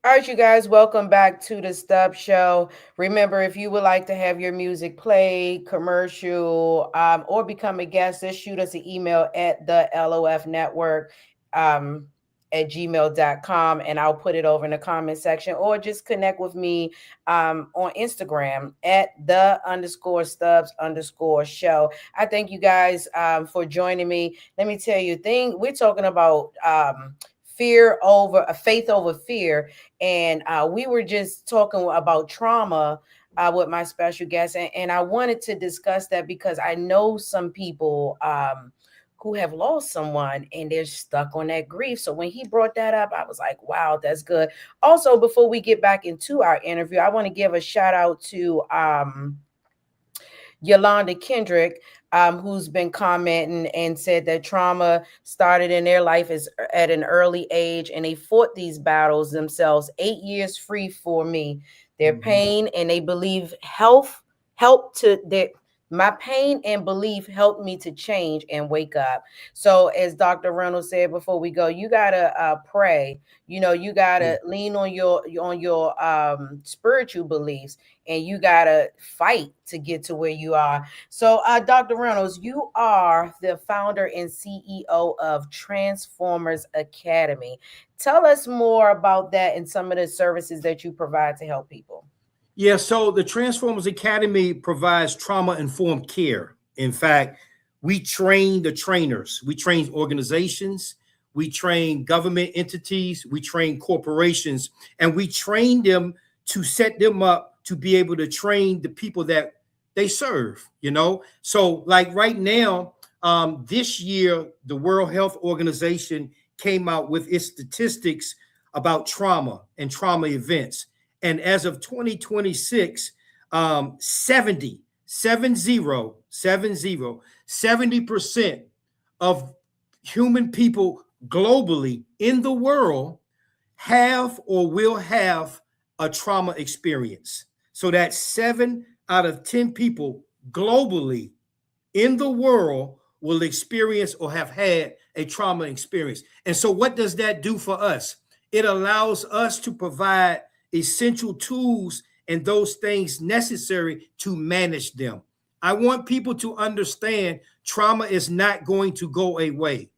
All right, you guys, welcome back to the Stubbs Show. Remember, if you would like to have your music played, commercial, or become a guest, just shoot us an email at the LOF Network at gmail.com, and I'll put it over in the comment section, or just connect with me on Instagram at the_Stubbs_show. I thank you guys for joining me. Let me tell you, we're talking about faith over fear, and we were just talking about trauma with my special guest, and I wanted to discuss that because I know some people who have lost someone and they're stuck on that grief. So when he brought that up, I was like, wow, that's good. Also, before we get back into our interview, I want to give a shout out to Yolanda Kendrick, who's been commenting and said that trauma started in their life at an early age, and they fought these battles themselves. 8 years free for me. Their pain and they believe health helped to their my pain and belief helped me to change and wake up. So as Dr. Reynolds said before we go, you gotta pray. You know, you gotta lean on your spiritual beliefs, and you gotta fight to get to where you are. So, Dr. Reynolds, you are the founder and CEO of Transformers Academy. Tell us more about that and some of the services that you provide to help people. Yeah, so the Transformers Academy provides trauma-informed care. In fact, we train the trainers. We train organizations, we train government entities, we train corporations, and we train them to set them up to be able to train the people that they serve, you know? So like right now, this year, the World Health Organization came out with its statistics about trauma and trauma events. And as of 2026, 70% of human people globally in the world have or will have a trauma experience. So that's 7 out of 10 people globally in the world will experience or have had a trauma experience. And so what does that do for us? It allows us to provide essential tools and those things necessary to manage them. I want people to understand trauma is not going to go away.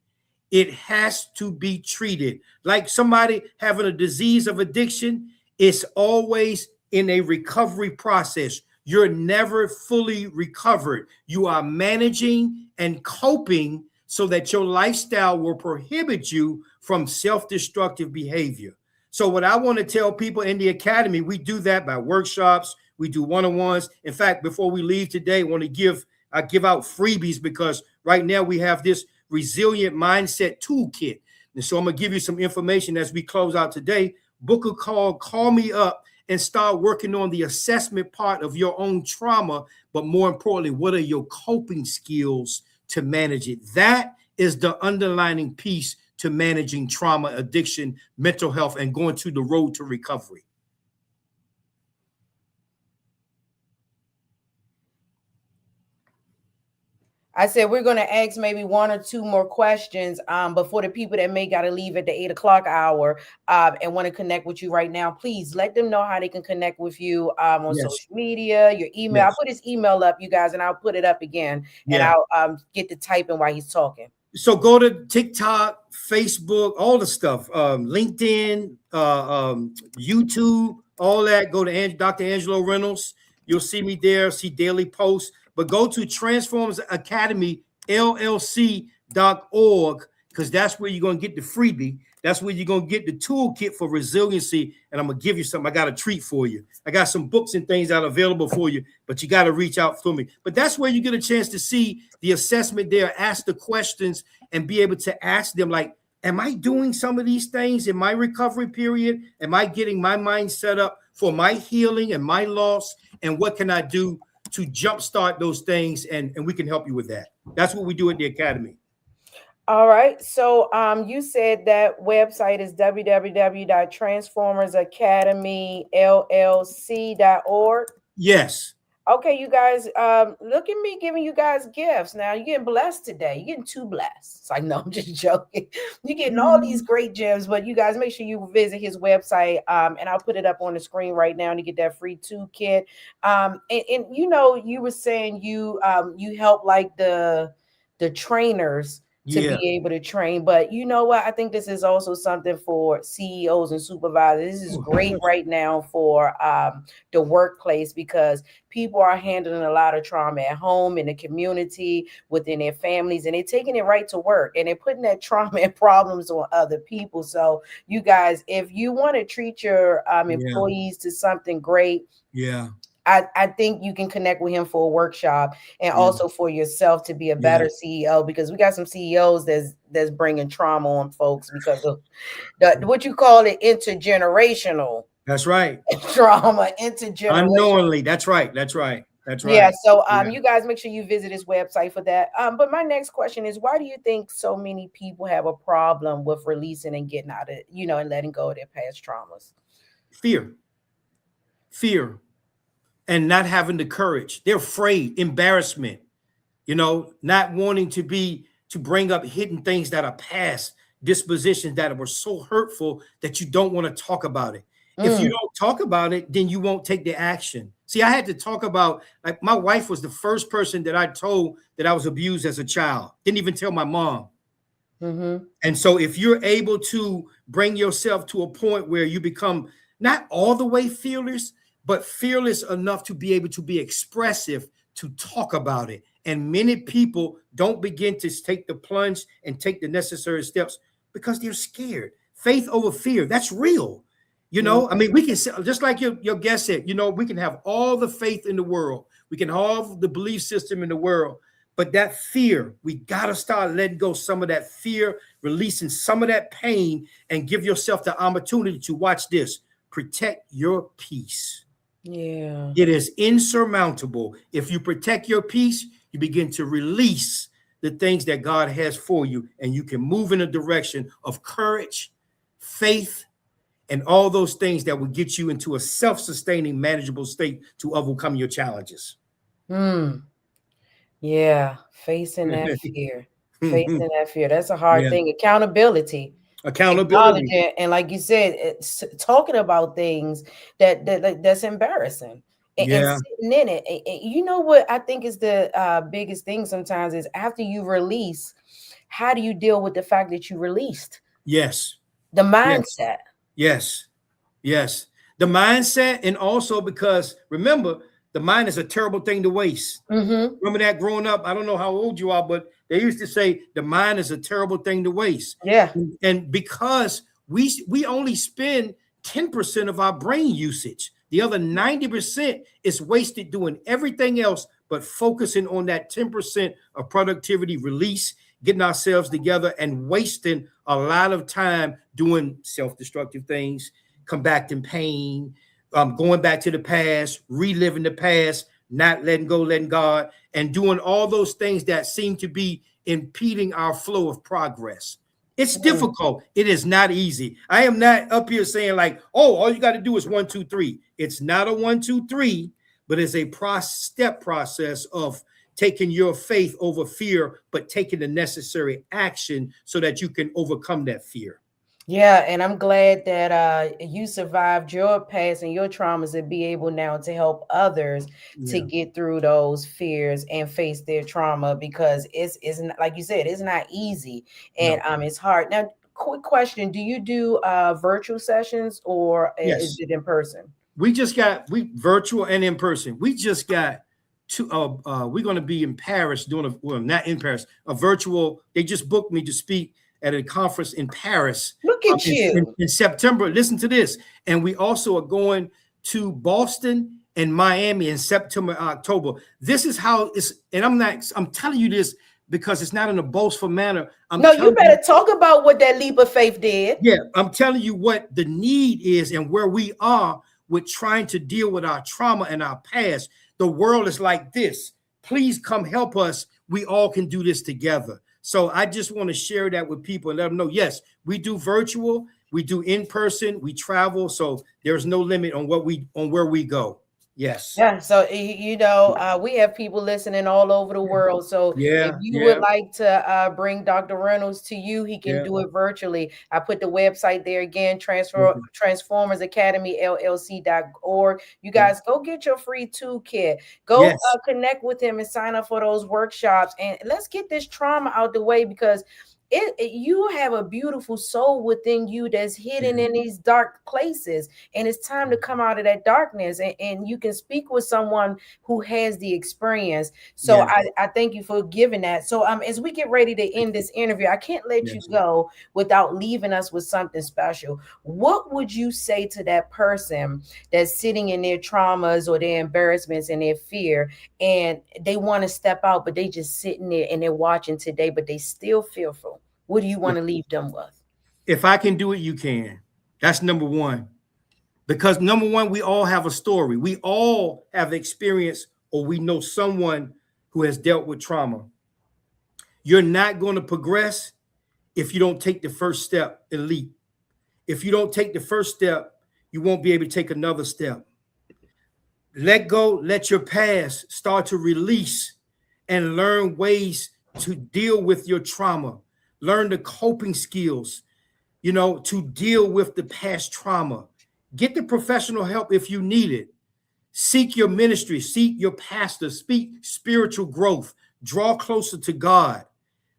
It has to be treated. Like somebody having a disease of addiction, it's always in a recovery process. You're never fully recovered. You are managing and coping so that your lifestyle will prohibit you from self-destructive behavior. So what I want to tell people in the academy, we do that by workshops. We do one-on-ones. In fact, before we leave today, I want to give out freebies because right now we have this resilient mindset toolkit. And so I'm going to give you some information as we close out today. Book a call me up and start working on the assessment part of your own trauma. But more importantly, what are your coping skills to manage it? That is the underlining piece to managing trauma, addiction, mental health, and going to the road to recovery. I said we're going to ask maybe 1 or 2 more questions but for the people that may got to leave at the 8 o'clock hour and want to connect with you right now, please let them know how they can connect with you on social media, your email. I'll put his email up, you guys, and I'll put it up again, and I'll get the typing while he's talking. So go to TikTok, Facebook, all the stuff, LinkedIn, YouTube, all that. Go to Dr. Angelo Reynolds. You'll see me there, see daily posts. But go to Transformers Academy, LLC.org, because that's where you're going to get the freebie. That's where you're going to get the toolkit for resiliency. And I'm going to give you something. I got a treat for you. I got some books and things that are available for you, but you got to reach out for me. But that's where you get a chance to see the assessment there, ask the questions, and be able to ask them, like, am I doing some of these things in my recovery period? Am I getting my mind set up for my healing and my loss? And what can I do to jumpstart those things? And we can help you with that. That's what we do at the Academy. All right. So you said that website is www.transformersacademyllc.org. Yes. Okay, you guys, look at me giving you guys gifts. Now you're getting blessed today. You're getting 2 blessed. It's like, no, I'm just joking. You're getting all these great gems, but you guys make sure you visit his website. And I'll put it up on the screen right now to get that free toolkit. And you know, you were saying you help like the trainers to be able to train. But you know what? I think this is also something for CEOs and supervisors. This is great right now for the workplace, because people are handling a lot of trauma at home, in the community, within their families, and they're taking it right to work, and they're putting that trauma and problems on other people. So you guys, if you want to treat your employees to something great, I think you can connect with him for a workshop, and also for yourself to be a better CEO, because we got some CEOs that's bringing trauma on folks because of what you call it, intergenerational. That's right. Trauma, intergenerational. Unknowingly. That's right. That's right. That's right. Yeah. So you guys make sure you visit his website for that. But my next question is, why do you think so many people have a problem with releasing and getting out of, and letting go of their past traumas? Fear. And not having the courage. They're afraid, embarrassment, not wanting to bring up hidden things that are past, dispositions that were so hurtful that you don't want to talk about it. If you don't talk about it, then you won't take the action. See, I had to talk about, like, my wife was the first person that I told that I was abused as a child. Didn't even tell my mom. And so if you're able to bring yourself to a point where you become not all the way fearless, but fearless enough to be able to be expressive, to talk about it. And many people don't begin to take the plunge and take the necessary steps because they're scared. Faith over fear, that's real. I mean, we can, just like your guest said, we can have all the faith in the world. We can have the belief system in the world. But that fear, we got to start letting go some of that fear, releasing some of that pain, and give yourself the opportunity to, watch this, protect your peace. Yeah. It is insurmountable. If you protect your peace, you begin to release the things that God has for you, and you can move in a direction of courage, faith, and all those things that will get you into a self-sustaining, manageable state to overcome your challenges. Yeah. Facing that fear. Facing that fear. That's a hard thing. Accountability. Accountability. Acknowledging, and like you said, it's talking about things that's embarrassing, and Yeah. sitting in it. And you know what I think is the biggest thing sometimes is after you release, how do you deal with the fact that you released? Yes. The Yes. mindset. Yes. Yes. The mindset, and also because remember, the mind is a terrible thing to waste. Remember that growing up? I don't know how old you are, but they used to say the mind is a terrible thing to waste. Yeah. And because we only spend 10% of our brain usage, the other 90% is wasted doing everything else but focusing on that 10% of productivity release, getting ourselves together, and wasting a lot of time doing self-destructive things, combating pain, going back to the past, reliving the past, not letting go, letting God, and doing all those things that seem to be impeding our flow of progress. It's difficult. It is not easy. I am not up here saying like, oh, all you got to do is 1, 2, 3. It's not a 1, 2, 3, but it's a step process of taking your faith over fear, but taking the necessary action so that you can overcome that fear. Yeah, and I'm glad that you survived your past and your traumas and be able now to help others to get through those fears and face their trauma, because it's not, like you said, it's not easy, and it's hard. Now, quick question: do you do virtual sessions, or is Yes. it in person? We virtual and in person. We just got two. We're going to be in Paris doing not in Paris, a virtual. They just booked me to speak at a conference in Paris. Look at you. In September. Listen to this. And we also are going to Boston and Miami in September, October. This is how it's, and I'm telling you this because it's not in a boastful manner. You better talk about what that leap of faith did. Yeah, I'm telling you what the need is and where we are with trying to deal with our trauma and our past. The world is like this. Please come help us. We all can do this together. So I just want to share that with people and let them know, yes, we do virtual, we do in person, we travel. So there's no limit on where we go. Yes. Yeah. So, we have people listening all over the world. So if you would like to bring Dr. Reynolds to you, he can do it virtually. I put the website there again, Transformers Academy LLC.org. You guys go get your free toolkit. Go connect with him and sign up for those workshops. And let's get this trauma out the way, because you have a beautiful soul within you that's hidden in these dark places, and it's time to come out of that darkness, and you can speak with someone who has the experience. So I thank you for giving that. So as we get ready to end this interview, I can't let you go without leaving us with something special. What would you say to that person that's sitting in their traumas or their embarrassments and their fear, and they want to step out, but they just sitting there and they're watching today, but they still fearful? What do you want to leave them with? If I can do it, you can. That's number one. Because number one, we all have a story. We all have experience, or we know someone who has dealt with trauma. You're not going to progress if you don't take the first step and leap. If you don't take the first step, you won't be able to take another step. Let go, let your past start to release and learn ways to deal with your trauma. Learn the coping skills, to deal with the past trauma. Get the professional help if you need it. Seek your ministry, seek your pastor, speak spiritual growth, draw closer to God.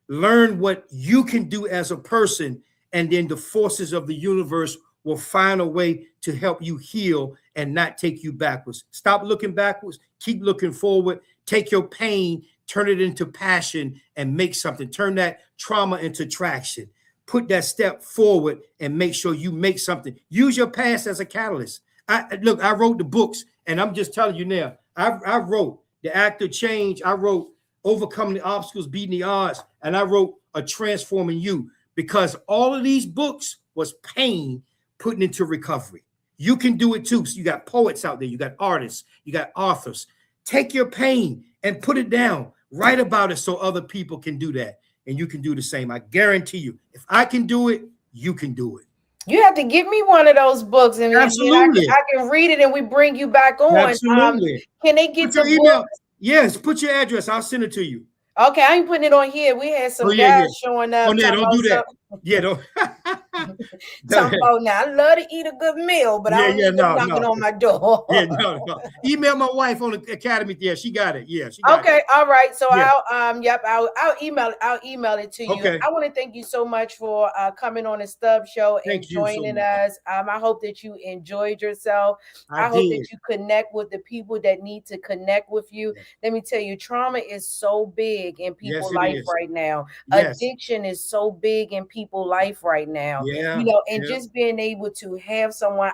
Learn what you can do as a person, and then the forces of the universe will find a way to help you heal and not take you backwards. Stop looking backwards, keep looking forward. Take your pain, turn it into passion, and make something. Turn that trauma into traction. Put that step forward and make sure you make something. Use your past as a catalyst. I wrote the books, and I'm just telling you now, I wrote The Act of Change. I wrote Overcoming the Obstacles, Beating the Odds, and I wrote A Transforming You, because all of these books was pain putting into recovery. You can do it too. So you got poets out there, you got artists, you got authors. Take your pain and put it down. Write about it so other people can do that. And you can do the same. I guarantee you, if I can do it, you can do it. You have to give me one of those books, and Absolutely. I can read it, and we bring you back on. Absolutely. Can they get put your the email? book? Yes, put your address. I'll send it to you. Okay, I ain't putting it on here. We had some guys showing up. Oh, yeah, don't do that. Yeah, don't. Talking about now, I love to eat a good meal, but I don't need them knocking on my door. Yeah, no. Email my wife on the academy. Yeah, she got it. Yeah, she got it. Okay, all right. So yeah. I'll email it to you. Okay. I want to thank you so much for coming on the Stubbs show and joining us. I hope that you enjoyed yourself. I hope that you connect with the people that need to connect with you. Yeah. Let me tell you, trauma is so big in people's life right now. Yes. Addiction is so big in people's life right now. Yeah. You know, and just being able to have someone,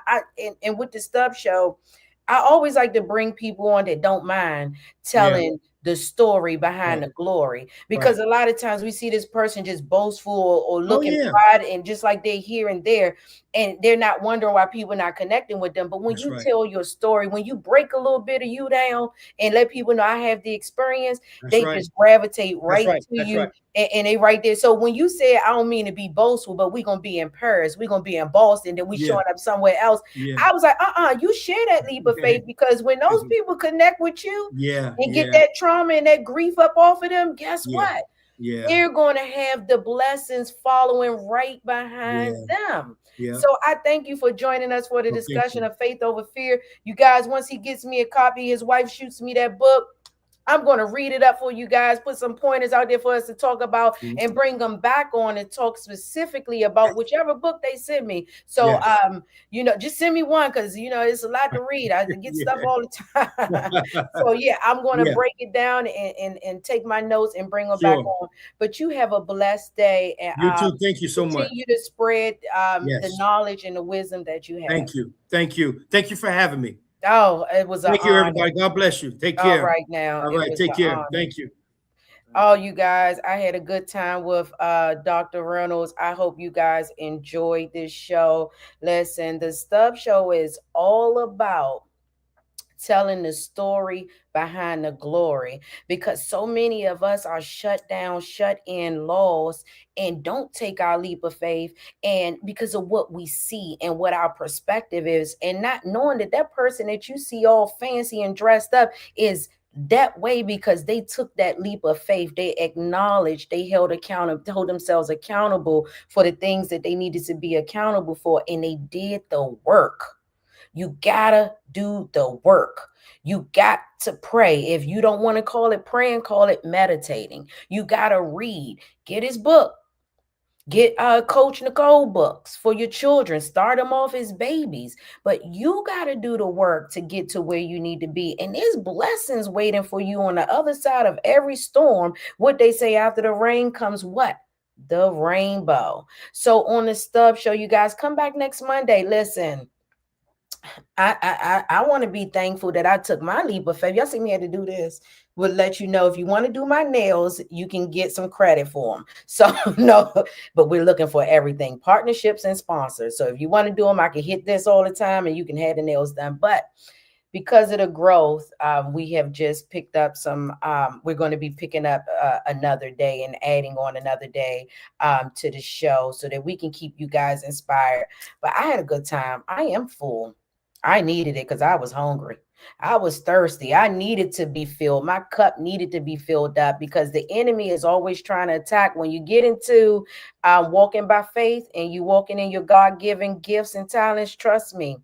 and with the Stubbs show, I always like to bring people on that don't mind telling the story behind the glory, because a lot of times we see this person just boastful or looking pride and just like they're here and there, and they're not wondering why people are not connecting with them. But when you tell your story, when you break a little bit of you down and let people know I have the experience, they just gravitate to you. And they right there. So when you say, I don't mean to be boastful, but we're going to be in Paris, we're going to be in Boston, then we showing up somewhere else. I was like, you share that leap of faith, because when those people connect with you and get that trauma and that grief up off of them, guess what? They're going to have the blessings following right behind them. So I thank you for joining us for the discussion of faith over fear. You guys, once he gets me a copy, his wife shoots me that book, I'm going to read it up for you guys, put some pointers out there for us to talk about, and bring them back on and talk specifically about whichever book they send me. So, you know, just send me one, because, you know, it's a lot to read. I get stuff all the time. So, I'm going to break it down and take my notes and bring them back on. But you have a blessed day. And you too. Thank you so much. Continue to spread the knowledge and the wisdom that you have. Thank you. Thank you. Thank you for having me. Oh, it was thank you, everybody. God bless you. Take care. All right now. All right. Take care. Thank you. Oh, you guys, I had a good time with Dr. Reynolds. I hope you guys enjoyed this show. Listen, the Stubbs Show is all about telling the story behind the glory, because so many of us are shut down, shut in, lost, and don't take our leap of faith, and because of what we see and what our perspective is, and not knowing that that person that you see all fancy and dressed up is that way because they took that leap of faith. They acknowledged, they held themselves accountable for the things that they needed to be accountable for, and they did the work. You gotta do the work. You got to pray. If you don't want to call it praying, call it meditating. You gotta read. Get his book. Get Coach Nicole books for your children. Start them off as babies. But you gotta do the work to get to where you need to be. And there's blessings waiting for you on the other side of every storm. What they say, after the rain comes what? The rainbow. So on the Stubbs Show, you guys come back next Monday. Listen. I want to be thankful that I took my leap of faith. Y'all see me had to do this. Would let you know, if you want to do my nails, you can get some credit for them. So no, but we're looking for everything, partnerships and sponsors. So if you want to do them, I can hit this all the time and you can have the nails done. But because of the growth, we have just picked up some, we're going to be picking up another day and adding on another day to the show so that we can keep you guys inspired. But I had a good time. I am full. I needed it because I was hungry. I was thirsty. I needed to be filled. My cup needed to be filled up, because the enemy is always trying to attack. When you get into walking by faith and you walking in your God-given gifts and talents, trust me,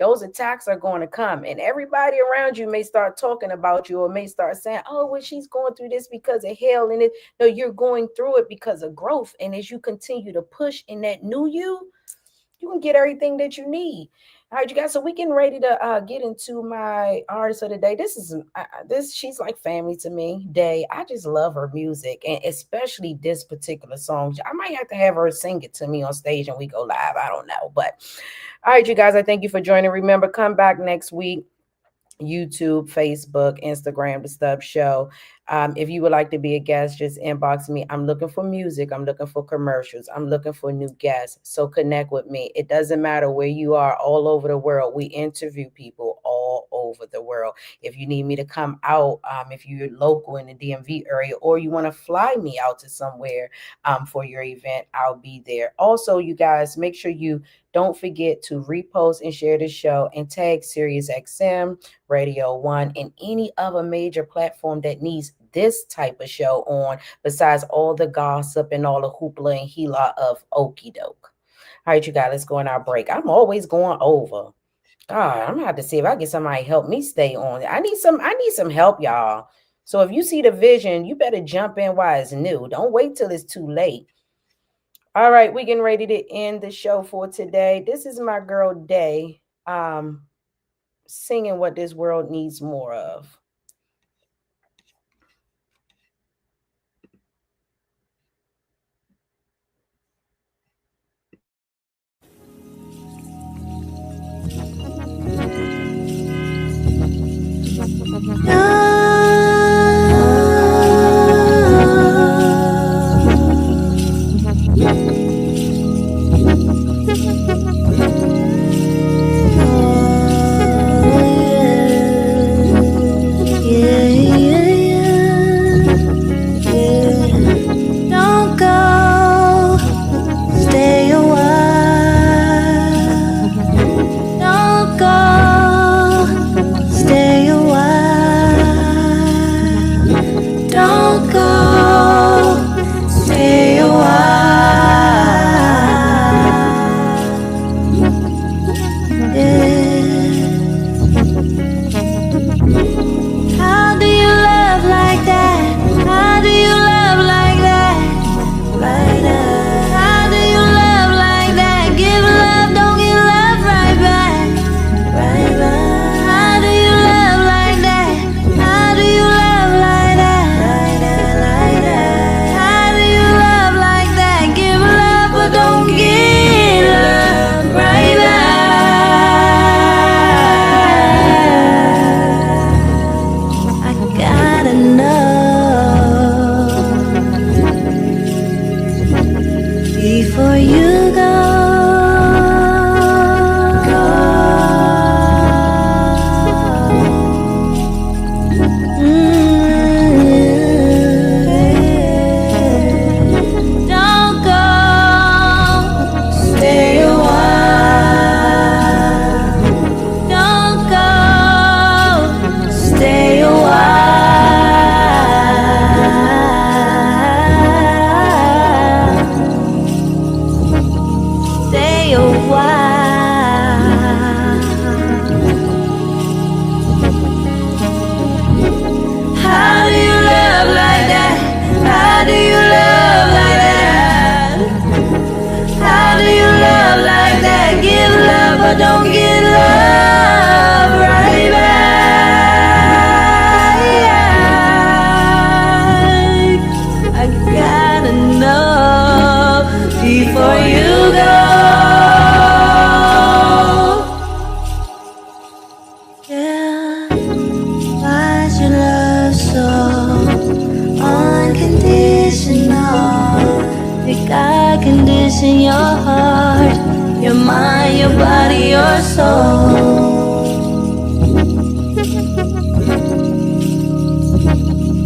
those attacks are going to come. And everybody around you may start talking about you, or may start saying, oh, well, she's going through this because of hell. And no, you're going through it because of growth. And as you continue to push in that new you can get everything that you need. All right, you guys. So we getting ready to get into my artist of the day. This is she's like family to me. Day. I just love her music, and especially this particular song. I might have to have her sing it to me on stage and we go live. I don't know, but all right, you guys. I thank you for joining. Remember, come back next week. YouTube, Facebook, Instagram, The Stubbs Show. If you would like to be a guest, just inbox me. I'm looking for music. I'm looking for commercials. I'm looking for new guests. So connect with me. It doesn't matter where you are, all over the world. We interview people all over the world. If you need me to come out, if you're local in the DMV area, or you want to fly me out to somewhere for your event, I'll be there. Also, you guys, make sure you don't forget to repost and share the show and tag SiriusXM, Radio One, and any other major platform that needs this type of show on, besides all the gossip and all the hoopla and hila of okey doke. All right, you guys, let's go on our break. I'm always going over. God, I'm gonna have to see if I get somebody help me stay on. I need some help, y'all. So if you see the vision, you better jump in while it's new. Don't wait till it's too late. All right, we're getting ready to end the show for today. This is my girl Day, singing what this world needs more of.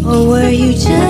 Or were you just